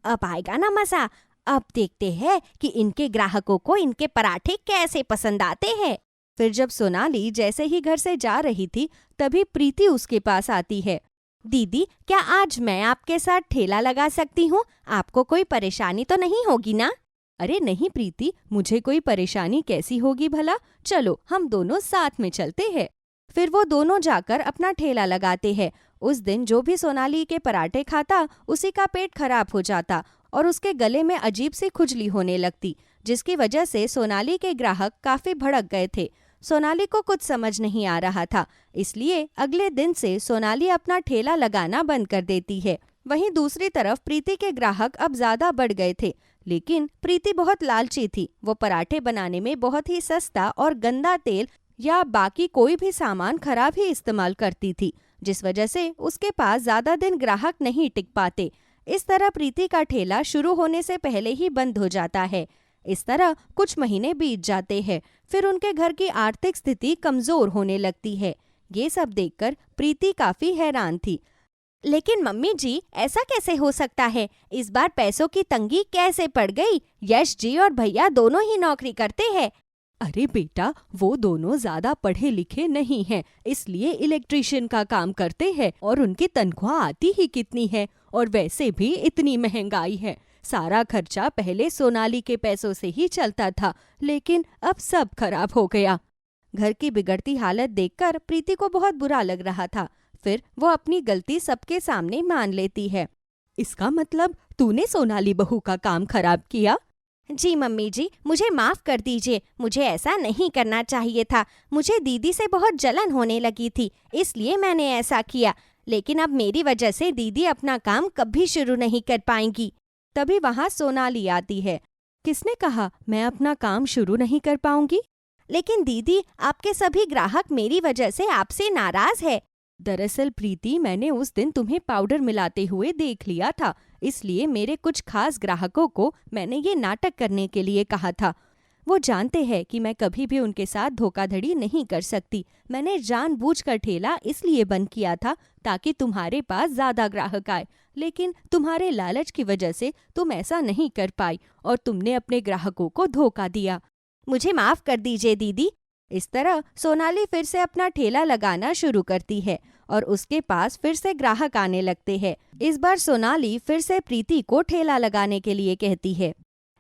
अब आएगा ना मजा, अब देखते हैं कि इनके ग्राहकों को इनके पराठे कैसे पसंद आते हैं। फिर जब सोनाली जैसे ही घर से जा रही थी, तभी प्रीति उसके पास आती है। दीदी, क्या आज मैं आपके साथ ठेला लगा सकती हूँ? आपको कोई परेशानी तो नहीं होगी ना? अरे नहीं प्रीति, मुझे कोई परेशानी कैसी होगी भला? चलो हम दोनों साथ में चलते हैं। फिर वो दोनों जाकर अपना ठेला लगाते हैं। उस दिन जो भी सोनाली के पराठे खाता, उसी का पेट खराब हो जाता और उसके गले में अजीब सी खुजली होने लगती, जिसकी वजह से सोनाली के ग्राहक काफी भड़क गए थे। सोनाली को कुछ समझ नहीं आ रहा था, इसलिए अगले दिन से सोनाली अपना ठेला लगाना बंद कर देती है। वहीं दूसरी तरफ प्रीति के ग्राहक अब ज्यादा बढ़ गए थे, लेकिन प्रीति बहुत लालची थी। वो पराठे बनाने में बहुत ही सस्ता और गंदा तेल या बाकी कोई भी सामान खराब ही इस्तेमाल करती थी, जिस वजह से उसके पास ज्यादा दिन ग्राहक नहीं टिक पाते। इस तरह प्रीति का ठेला शुरू होने से पहले ही बंद हो जाता है। इस तरह कुछ महीने बीत जाते हैं। फिर उनके घर की आर्थिक स्थिति कमजोर होने लगती है। ये सब देखकर प्रीति काफी हैरान थी। लेकिन मम्मी जी, ऐसा कैसे हो सकता है? इस बार पैसों की तंगी कैसे पड़ गई? यश जी और भैया दोनों ही नौकरी करते हैं। अरे बेटा, वो दोनों ज्यादा पढ़े लिखे नहीं हैं, इसलिए इलेक्ट्रिशियन का काम करते हैं और उनकी तनख्वाह आती ही कितनी है, और वैसे भी इतनी महंगाई है। सारा खर्चा पहले सोनाली के पैसों से ही चलता था, लेकिन अब सब खराब हो गया। घर की बिगड़ती हालत देखकर प्रीति को बहुत बुरा लग रहा था। फिर वो अपनी गलती सबके सामने मान लेती है। इसका मतलब तूने सोनाली बहू का काम खराब किया? जी मम्मी जी, मुझे माफ कर दीजिए। मुझे ऐसा नहीं करना चाहिए था। मुझे दीदी से बहुत जलन होने लगी थी, इसलिए मैंने ऐसा किया। लेकिन अब मेरी वजह से दीदी अपना काम कभी शुरू नहीं कर पाएंगी। तभी वहाँ सोनाली आती है। किसने कहा मैं अपना काम शुरू नहीं कर पाऊंगी? लेकिन दीदी, आपके सभी ग्राहक मेरी वजह से आपसे नाराज है। दरअसल प्रीति, मैंने उस दिन तुम्हें पाउडर मिलाते हुए देख लिया था, इसलिए मेरे कुछ खास ग्राहकों को मैंने ये नाटक करने के लिए कहा था। वो जानते हैं कि मैं कभी भी उनके साथ धोखाधड़ी नहीं कर सकती। मैंने जानबूझकर ठेला इसलिए बंद किया था ताकि तुम्हारे पास ज्यादा ग्राहक आए, लेकिन तुम्हारे लालच की वजह से तुम ऐसा नहीं कर पाई और तुमने अपने ग्राहकों को धोखा दिया। मुझे माफ कर दीजिए दीदी। इस तरह सोनाली फिर से अपना ठेला लगाना शुरू करती है और उसके पास फिर से ग्राहक आने लगते हैं। इस बार सोनाली फिर से प्रीति को ठेला लगाने के लिए कहती है।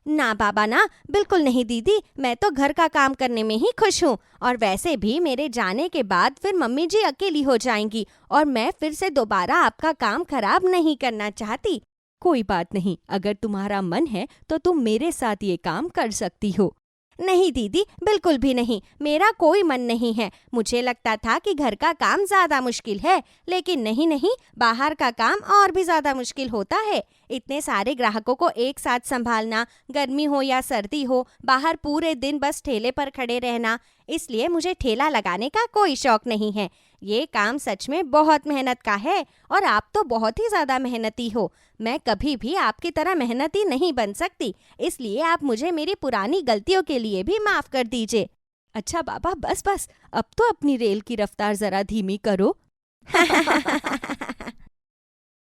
ना बाबा ना, बिल्कुल नहीं दीदी, मैं तो घर का काम करने में ही खुश हूँ, और वैसे भी मेरे जाने के बाद फिर मम्मी जी अकेली हो जाएंगी और मैं फिर से दोबारा आपका काम खराब नहीं करना चाहती। कोई बात नहीं, अगर तुम्हारा मन है तो तुम मेरे साथ ये काम कर सकती हो। नहीं दीदी, बिल्कुल भी नहीं, मेरा कोई मन नहीं है। मुझे लगता था कि घर का काम ज्यादा मुश्किल है, लेकिन नहीं, बाहर का काम और भी ज्यादा मुश्किल होता है। इतने सारे ग्राहकों को एक साथ संभालना, गर्मी हो या सर्दी हो, बाहर पूरे दिन बस ठेले पर खड़े रहना, इसलिए मुझे ठेला लगाने का कोई शौक नहीं है। ये काम सच में बहुत मेहनत का है और आप तो बहुत ही ज्यादा मेहनती हो। मैं कभी भी आपकी तरह मेहनती नहीं बन सकती, इसलिए आप मुझे मेरी पुरानी गलतियों के लिए भी माफ कर दीजिए। अच्छा बाबा, बस, अब तो अपनी रेल की रफ्तार जरा धीमी करो।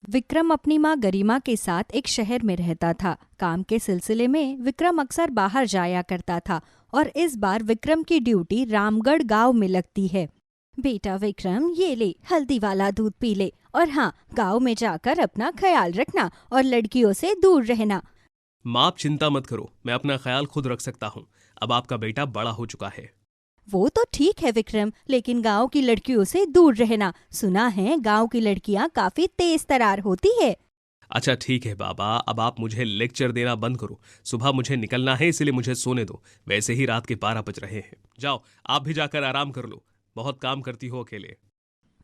विक्रम अपनी माँ गरिमा के साथ एक शहर में रहता था। काम के सिलसिले में विक्रम अक्सर बाहर जाया करता था और इस बार विक्रम की ड्यूटी रामगढ़ गांव में लगती है। बेटा विक्रम, ये ले, हल्दी वाला दूध पी ले, और हाँ, गांव में जाकर अपना ख्याल रखना और लड़कियों से दूर रहना। माँ, आप चिंता मत करो, मैं अपना ख्याल खुद रख सकता हूँ। अब आपका बेटा बड़ा हो चुका है। वो तो ठीक है विक्रम, लेकिन गांव की लड़कियों से दूर रहना। सुना है गांव की लड़कियां काफी तेज तरार होती है। अच्छा ठीक है बाबा, अब आप मुझे लेक्चर देना बंद करो। सुबह मुझे निकलना है, इसलिए मुझे सोने दो। वैसे ही रात के 12 बज रहे हैं। जाओ, आप भी जाकर आराम कर लो, बहुत काम करती हो अकेले।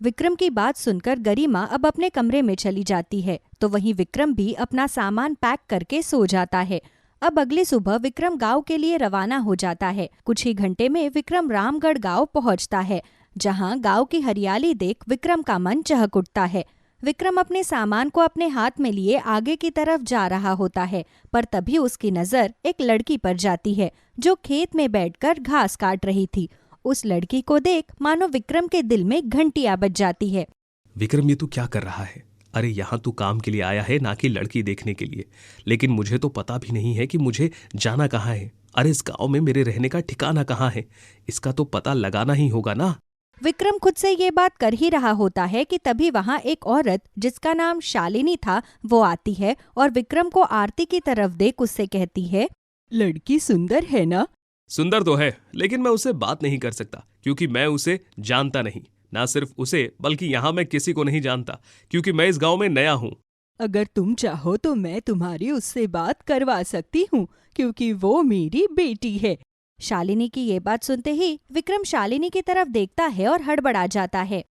विक्रम की बात सुनकर गरिमा अब अपने कमरे में चली जाती है, तो वहीं विक्रम भी अपना सामान पैक करके सो जाता है। अब अगली सुबह विक्रम गांव के लिए रवाना हो जाता है। कुछ ही घंटे में विक्रम रामगढ़ गांव पहुंचता है, जहां गांव की हरियाली देख विक्रम का मन चहक उठता है। विक्रम अपने सामान को अपने हाथ में लिए आगे की तरफ जा रहा होता है, पर तभी उसकी नजर एक लड़की पर जाती है जो खेत में बैठकर घास काट रही थी। उस लड़की को देख मानो विक्रम के दिल में घंटियां बज जाती है। विक्रम, ये तू क्या कर रहा है? अरे यहाँ तू काम के लिए आया है, ना कि लड़की देखने के लिए। लेकिन मुझे तो पता भी नहीं है कि मुझे जाना कहाँ है। अरे इस गांव में मेरे रहने का ठिकाना कहाँ है, इसका तो पता लगाना ही होगा ना। विक्रम खुद से ये बात कर ही रहा होता है कि तभी वहाँ एक औरत जिसका नाम शालिनी था वो आती है और विक्रम को आरती की तरफ देख उससे कहती है, लड़की सुंदर है ना? सुंदर तो है, लेकिन मैं उससे बात नहीं कर सकता क्योंकि मैं उसे जानता नहीं। ना सिर्फ उसे, बल्कि यहाँ मैं किसी को नहीं जानता क्योंकि मैं इस गांव में नया हूँ। अगर तुम चाहो तो मैं तुम्हारी उससे बात करवा सकती हूँ, क्योंकि वो मेरी बेटी है। शालिनी की ये बात सुनते ही विक्रम शालिनी की तरफ देखता है और हड़बड़ा जाता है।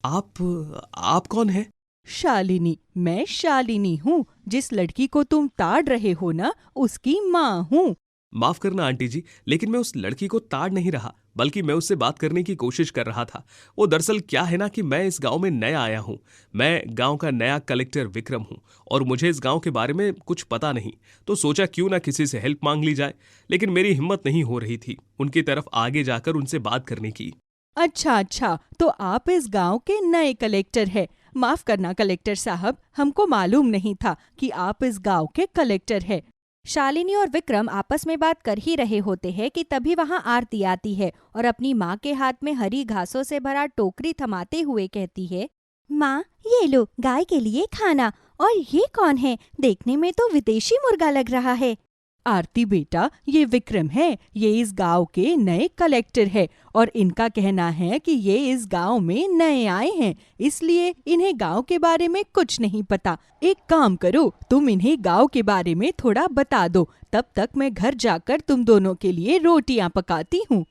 आप कौन है? शालिनी, मैं शालिनी हूँ। जिस लड़की को तुम ताड़ रहे हो ना, उसकी माँ हूँ। माफ करना आंटी जी, लेकिन मैं उस लड़की को ताड़ नहीं रहा, बल्कि मैं उससे बात करने की कोशिश कर रहा था। वो दरअसल क्या है ना कि मैं इस गांव में नया आया हूं। मैं गांव का नया कलेक्टर विक्रम हूं और मुझे इस गांव के बारे में कुछ पता नहीं, तो सोचा क्यों ना किसी से हेल्प मांग ली जाए। लेकिन मेरी हिम्मत नहीं हो रही थी उनकी तरफ आगे जाकर उनसे बात करने की। अच्छा, तो आप इस गांव के नए कलेक्टर हैं। माफ करना कलेक्टर साहब, हमको मालूम नहीं था कि आप इस गांव के कलेक्टर हैं। शालिनी और विक्रम आपस में बात कर ही रहे होते हैं कि तभी वहां आरती आती है और अपनी माँ के हाथ में हरी घासों से भरा टोकरी थमाते हुए कहती है, माँ ये लो गाय के लिए खाना। और ये कौन है? देखने में तो विदेशी मुर्गा लग रहा है। आरती बेटा, ये विक्रम है। ये इस गांव के नए कलेक्टर है और इनका कहना है कि ये इस गांव में नए आए हैं, इसलिए इन्हें गांव के बारे में कुछ नहीं पता। एक काम करो, तुम इन्हें गांव के बारे में थोड़ा बता दो, तब तक मैं घर जाकर तुम दोनों के लिए रोटियां पकाती हूँ।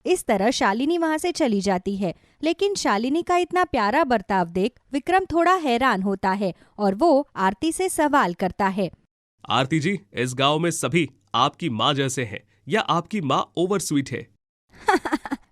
इस तरह शालिनी वहां से चली जाती है, लेकिन शालिनी का इतना प्यारा बर्ताव देख विक्रम थोड़ा हैरान होता है और वो आरती से सवाल करता है, आरती जी, इस गांव में सभी आपकी माँ जैसे हैं या आपकी माँ ओवर स्वीट है?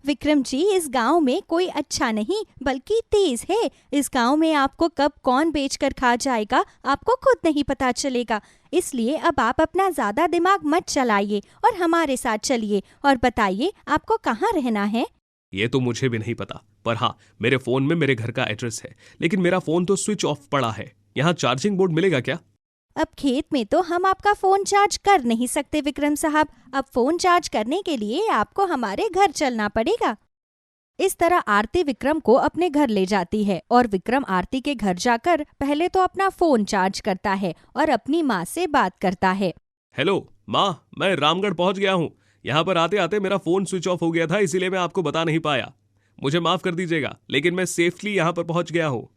विक्रम जी, इस गांव में कोई अच्छा नहीं बल्कि तेज है। इस गांव में आपको कब कौन बेचकर खा जाएगा आपको खुद नहीं पता चलेगा। इसलिए अब आप अपना ज्यादा दिमाग मत चलाइए और हमारे साथ चलिए और बताइए आपको कहाँ रहना है। ये तो मुझे भी नहीं पता, पर हाँ मेरे फोन में मेरे घर का एड्रेस है, लेकिन मेरा फोन तो स्विच ऑफ पड़ा है। यहाँ चार्जिंग बोर्ड मिलेगा क्या? अब खेत में तो हम आपका फोन चार्ज कर नहीं सकते विक्रम साहब। अब फोन चार्ज करने के लिए आपको हमारे घर चलना पड़ेगा। इस तरह आरती विक्रम को अपने घर ले जाती है और विक्रम आरती के घर जाकर पहले तो अपना फोन चार्ज करता है और अपनी माँ से बात करता है। हेलो माँ, मैं रामगढ़ पहुंच गया हूँ। यहाँ पर आते आते मेरा फोन स्विच ऑफ हो गया था, इसीलिए मैं आपको बता नहीं पाया। मुझे माफ कर दीजिएगा, लेकिन मैं सेफली यहाँ पर पहुंच गया हूँ।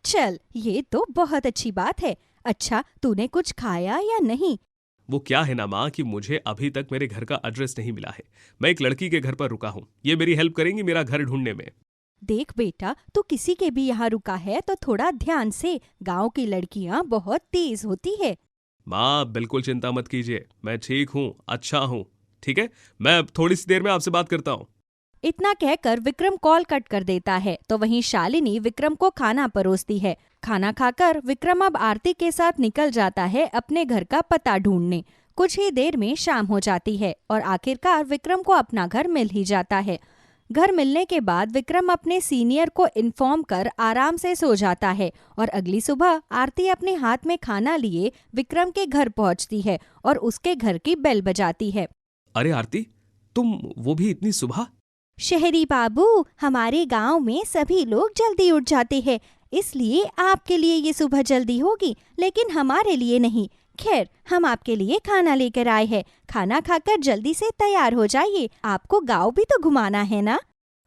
चल, ये तो बहुत अच्छी बात है। अच्छा, तूने कुछ खाया या नहीं? वो क्या है ना माँ कि मुझे अभी तक मेरे घर का एड्रेस नहीं मिला है। मैं एक लड़की के घर पर रुका हूँ, ये मेरी हेल्प करेंगी मेरा घर ढूंढने में। देख बेटा, तू किसी के भी यहाँ रुका है तो थोड़ा ध्यान से। गांव की लड़कियाँ बहुत तेज होती है। माँ बिल्कुल चिंता मत कीजिए, मैं ठीक हूँ, अच्छा हूँ। ठीक है, मैं अब थोड़ी सी देर में आपसे बात करता हूँ। इतना कहकर विक्रम कॉल कट कर देता है तो वहीं शालिनी विक्रम को खाना परोसती है। खाना खाकर विक्रम अब आरती के साथ निकल जाता है अपने घर का पता ढूंढने। कुछ ही देर में शाम हो जाती है और आखिरकार विक्रम को अपना घर मिल ही जाता है। घर मिलने के बाद विक्रम अपने सीनियर को इन्फॉर्म कर आराम से सो जाता है और अगली सुबह आरती अपने हाथ में खाना लिए विक्रम के घर पहुंचती है और उसके घर की बेल बजाती है। अरे आरती, तुम वो भी इतनी सुबह? शहरी बाबू, हमारे गांव में सभी लोग जल्दी उठ जाते हैं, इसलिए आपके लिए ये सुबह जल्दी होगी, लेकिन हमारे लिए नहीं। खैर, हम आपके लिए खाना लेकर आए हैं। खाना खाकर जल्दी से तैयार हो जाइए, आपको गांव भी तो घुमाना है ना।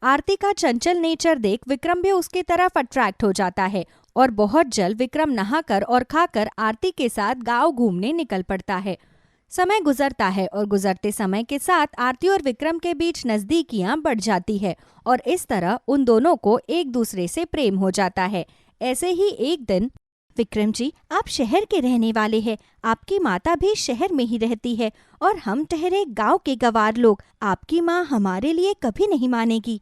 आरती का चंचल नेचर देख विक्रम भी उसकी तरफ अट्रैक्ट हो जाता है और बहुत जल्द विक्रम नहाकर और खाकर आरती के साथ गांव घूमने निकल पड़ता है। समय गुजरता है और गुजरते समय के साथ आरती और विक्रम के बीच नजदीकियां बढ़ जाती है और इस तरह उन दोनों को एक दूसरे से प्रेम हो जाता है। ऐसे ही एक दिन विक्रम जी, आप शहर के रहने वाले हैं, आपकी माता भी शहर में ही रहती है और हम ठहरे गांव के गंवार लोग। आपकी माँ हमारे लिए कभी नहीं मानेगी।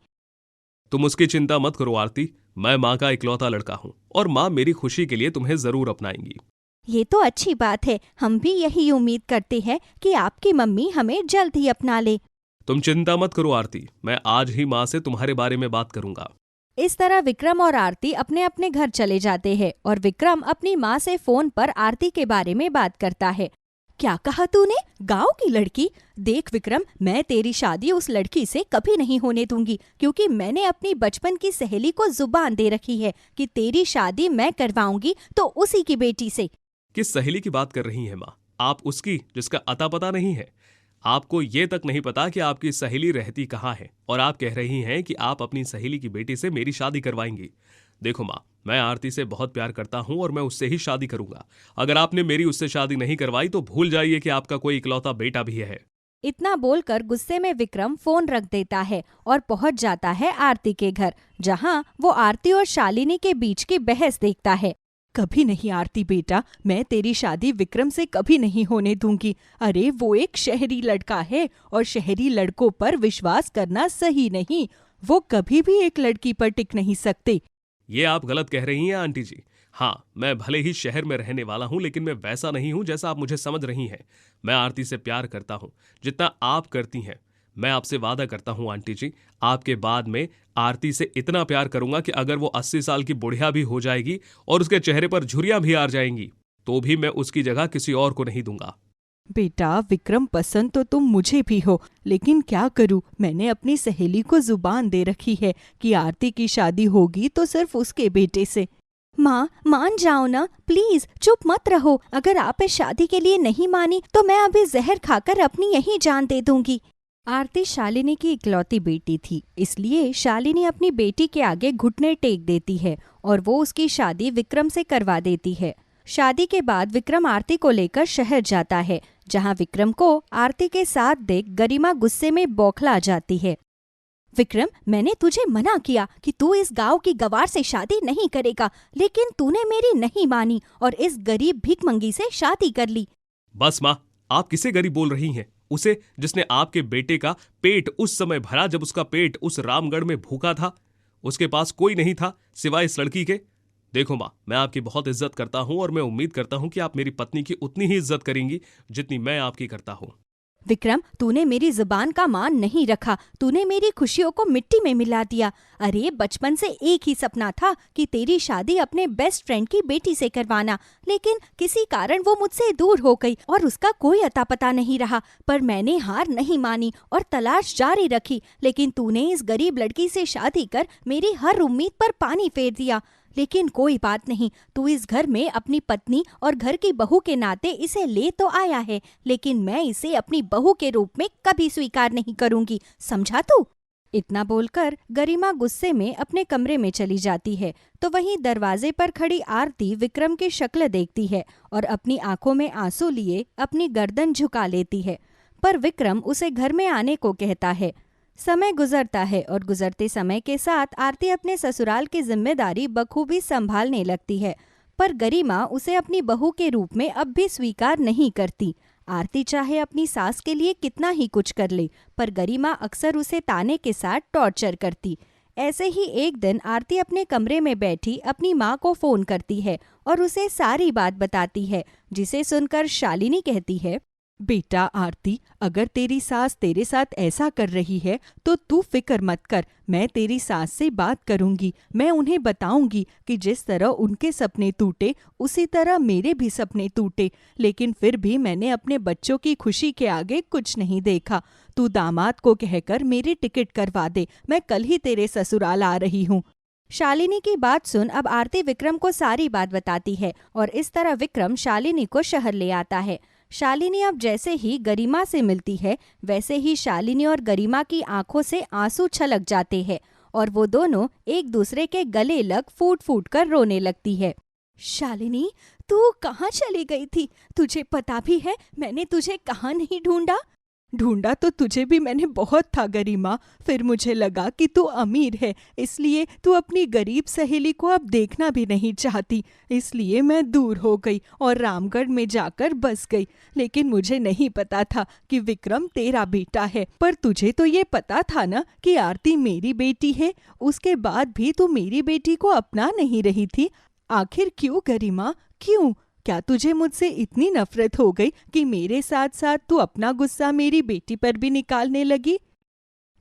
तुम उसकी चिंता मत करो आरती, मैं माँ का इकलौता लड़का हूँ और माँ मेरी खुशी के लिए तुम्हें जरूर अपनाएंगी। ये तो अच्छी बात है, हम भी यही उम्मीद करते हैं कि आपकी मम्मी हमें जल्द ही अपना ले। तुम चिंता मत करो आरती, मैं आज ही माँ से तुम्हारे बारे में बात करूंगा। इस तरह विक्रम और आरती अपने अपने घर चले जाते हैं और विक्रम अपनी माँ से फोन पर आरती के बारे में बात करता है। क्या कहा तूने? गांव की लड़की? देख विक्रम, मैं तेरी शादी उस लड़की से कभी नहीं होने दूंगी, क्योंकि मैंने अपनी बचपन की सहेली को जुबान दे रखी है कि तेरी शादी मैं करवाऊंगी तो उसी की बेटी से। किस सहेली की बात कर रही हैं माँ? आप उसकी जिसका अता पता नहीं है। आपको ये तक नहीं पता कि आपकी सहेली रहती कहाँ है और आप कह रही हैं कि आप अपनी सहेली की बेटी से मेरी शादी करवाएंगी। देखो माँ, मैं आरती से बहुत प्यार करता हूँ और मैं उससे ही शादी करूंगा। अगर आपने मेरी उससे शादी नहीं करवाई तो भूल जाइए कि आपका कोई इकलौता बेटा भी है। इतना बोलकर गुस्से में विक्रम फोन रख देता है और पहुंच जाता है आरती के घर, जहां वो आरती और शालिनी के बीच की बहस देखता है। कभी नहीं आरती बेटा, मैं तेरी शादी विक्रम से कभी नहीं होने दूंगी। अरे वो एक शहरी लड़का है और शहरी लड़कों पर विश्वास करना सही नहीं। वो कभी भी एक लड़की पर टिक नहीं सकते। ये आप गलत कह रही हैं आंटी जी। हाँ, मैं भले ही शहर में रहने वाला हूं, लेकिन मैं वैसा नहीं हूं जैसा आप मुझे समझ रही हैं। मैं आरती से प्यार करता हूं जितना आप करती हैं। मैं आपसे वादा करता हूं आंटी जी, आपके बाद में आरती से इतना प्यार करूंगा कि अगर वो 80 साल की बुढ़िया भी हो जाएगी और उसके चेहरे पर झुर्रियां भी आ जाएंगी तो भी मैं उसकी जगह किसी और को नहीं दूंगा। बेटा विक्रम, पसंद तो तुम मुझे भी हो, लेकिन क्या करूं, मैंने अपनी सहेली को जुबान दे रखी है कि आरती की शादी होगी तो सिर्फ उसके बेटे से। माँ, मान जाओ ना, प्लीज चुप मत रहो। अगर आप इस शादी के लिए नहीं मानी तो मैं अभी जहर खाकर अपनी यही जान दे दूंगी। आरती शालिनी की इकलौती बेटी थी, इसलिए शालिनी अपनी बेटी के आगे घुटने टेक देती है और वो उसकी शादी विक्रम से करवा देती है। शादी के बाद विक्रम आरती को लेकर शहर जाता है, जहां विक्रम को आरती के साथ देख गरिमा गुस्से में बौखला जाती है। विक्रम, मैंने तुझे मना किया कि तू इस गांव की गवार से शादी नहीं करेगा, लेकिन तूने मेरी नहीं मानी और इस गरीब भिखमंगी से शादी कर ली। बस माँ, आप किसे गरीब बोल रही हैं? उसे जिसने आपके बेटे का पेट उस समय भरा जब उसका पेट उस रामगढ़ में भूखा था। उसके पास कोई नहीं था सिवाय इस लड़की के। देखो माँ, मैं आपकी बहुत इज्जत करता हूं और मैं उम्मीद करता हूं कि आप मेरी पत्नी की उतनी ही इज्जत करेंगी जितनी मैं आपकी करता हूं। विक्रम, तूने मेरी जुबान का मान नहीं रखा, तूने मेरी खुशियों को मिट्टी में मिला दिया। अरे बचपन से एक ही सपना था कि तेरी शादी अपने बेस्ट फ्रेंड की बेटी से करवाना, लेकिन किसी कारण वो मुझसे दूर हो गई और उसका कोई अता पता नहीं रहा। पर मैंने हार नहीं मानी और तलाश जारी रखी, लेकिन तूने इस गरीब लड़की से शादी कर मेरी हर उम्मीद पर पानी फेर दिया। लेकिन कोई बात नहीं, तू इस घर में अपनी पत्नी और घर की बहू के नाते इसे ले तो आया है, लेकिन मैं इसे अपनी बहू के रूप में कभी स्वीकार नहीं करूंगी, समझा तू? इतना बोलकर गरिमा गुस्से में अपने कमरे में चली जाती है, तो वहीं दरवाजे पर खड़ी आरती विक्रम की शक्ल देखती है और अपनी आंखों में आंसू लिए अपनी गर्दन झुका लेती है। पर विक्रम उसे घर में आने को कहता है। समय गुजरता है और गुजरते समय के साथ आरती अपने ससुराल की जिम्मेदारी बखूबी संभालने लगती है, पर गरिमा उसे अपनी बहू के रूप में अब भी स्वीकार नहीं करती। आरती चाहे अपनी सास के लिए कितना ही कुछ कर ले, पर गरिमा अक्सर उसे ताने के साथ टॉर्चर करती। ऐसे ही एक दिन आरती अपने कमरे में बैठी अपनी माँ को फोन करती है और उसे सारी बात बताती है, जिसे सुनकर शालिनी कहती है, बेटा आरती, अगर तेरी सास तेरे साथ ऐसा कर रही है तो तू फिक्र मत कर, मैं तेरी सास से बात करूंगी। मैं उन्हें बताऊंगी कि जिस तरह उनके सपने टूटे उसी तरह मेरे भी सपने टूटे, लेकिन फिर भी मैंने अपने बच्चों की खुशी के आगे कुछ नहीं देखा। तू दामाद को कहकर मेरी टिकट करवा दे, मैं कल ही तेरे ससुराल आ रही हूँ। शालिनी की बात सुन अब आरती विक्रम को सारी बात बताती है और इस तरह विक्रम शालिनी को शहर ले आता है। शालिनी अब जैसे ही गरिमा से मिलती है, वैसे ही शालिनी और गरिमा की आंखों से आंसू छलक जाते हैं और वो दोनों एक दूसरे के गले लग फूट फूट कर रोने लगती है। शालिनी, तू कहाँ चली गई थी? तुझे पता भी है मैंने तुझे कहाँ नहीं ढूंढा? ढूंढा तो तुझे भी मैंने बहुत था गरिमा, फिर मुझे लगा कि तू अमीर है, इसलिए तू अपनी गरीब सहेली को अब देखना भी नहीं चाहती, इसलिए मैं दूर हो गई और रामगढ़ में जाकर बस गई। लेकिन मुझे नहीं पता था कि विक्रम तेरा बेटा है। पर तुझे तो ये पता था ना कि आरती मेरी बेटी है, उसके बाद भी तू मेरी बेटी को अपना नहीं रही थी। आखिर क्यों गरिमा, क्यों? क्या तुझे मुझसे इतनी नफरत हो गई कि मेरे साथ साथ तू अपना गुस्सा मेरी बेटी पर भी निकालने लगी?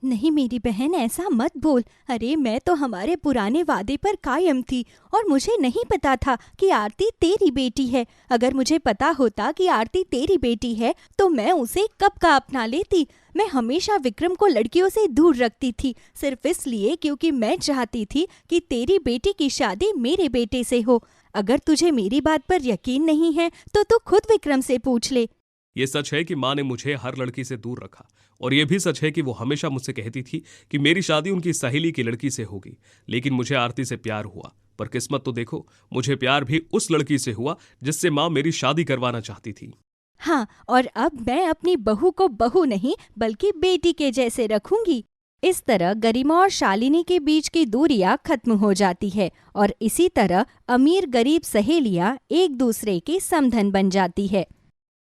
नहीं मेरी बहन, ऐसा मत बोल। अरे मैं तो हमारे पुराने वादे पर कायम थी और मुझे नहीं पता था कि आरती तेरी बेटी है। अगर मुझे पता होता कि आरती तेरी बेटी है तो मैं उसे कब का अपना लेती। मैं हमेशा विक्रम को लड़कियों से दूर रखती थी, सिर्फ इसलिए क्योंकि मैं चाहती थी कि तेरी बेटी की शादी मेरे बेटे से हो। अगर तुझे मेरी बात पर यकीन नहीं है तो तू खुद विक्रम से पूछ ले। ये सच है कि माँ ने मुझे हर लड़की से दूर रखा, और ये भी सच है कि वो हमेशा मुझसे कहती थी कि मेरी शादी उनकी सहेली की लड़की से होगी। लेकिन मुझे आरती से प्यार हुआ, पर किस्मत तो देखो, मुझे प्यार भी उस लड़की से हुआ जिससे माँ मेरी शादी करवाना चाहती थी। हाँ, और अब मैं अपनी बहू को बहू नहीं बल्कि बेटी के जैसे रखूंगी। इस तरह गरिमा और शालिनी के बीच की दूरियां खत्म हो जाती है और इसी तरह अमीर गरीब सहेलियां एक दूसरे की समधन बन जाती है।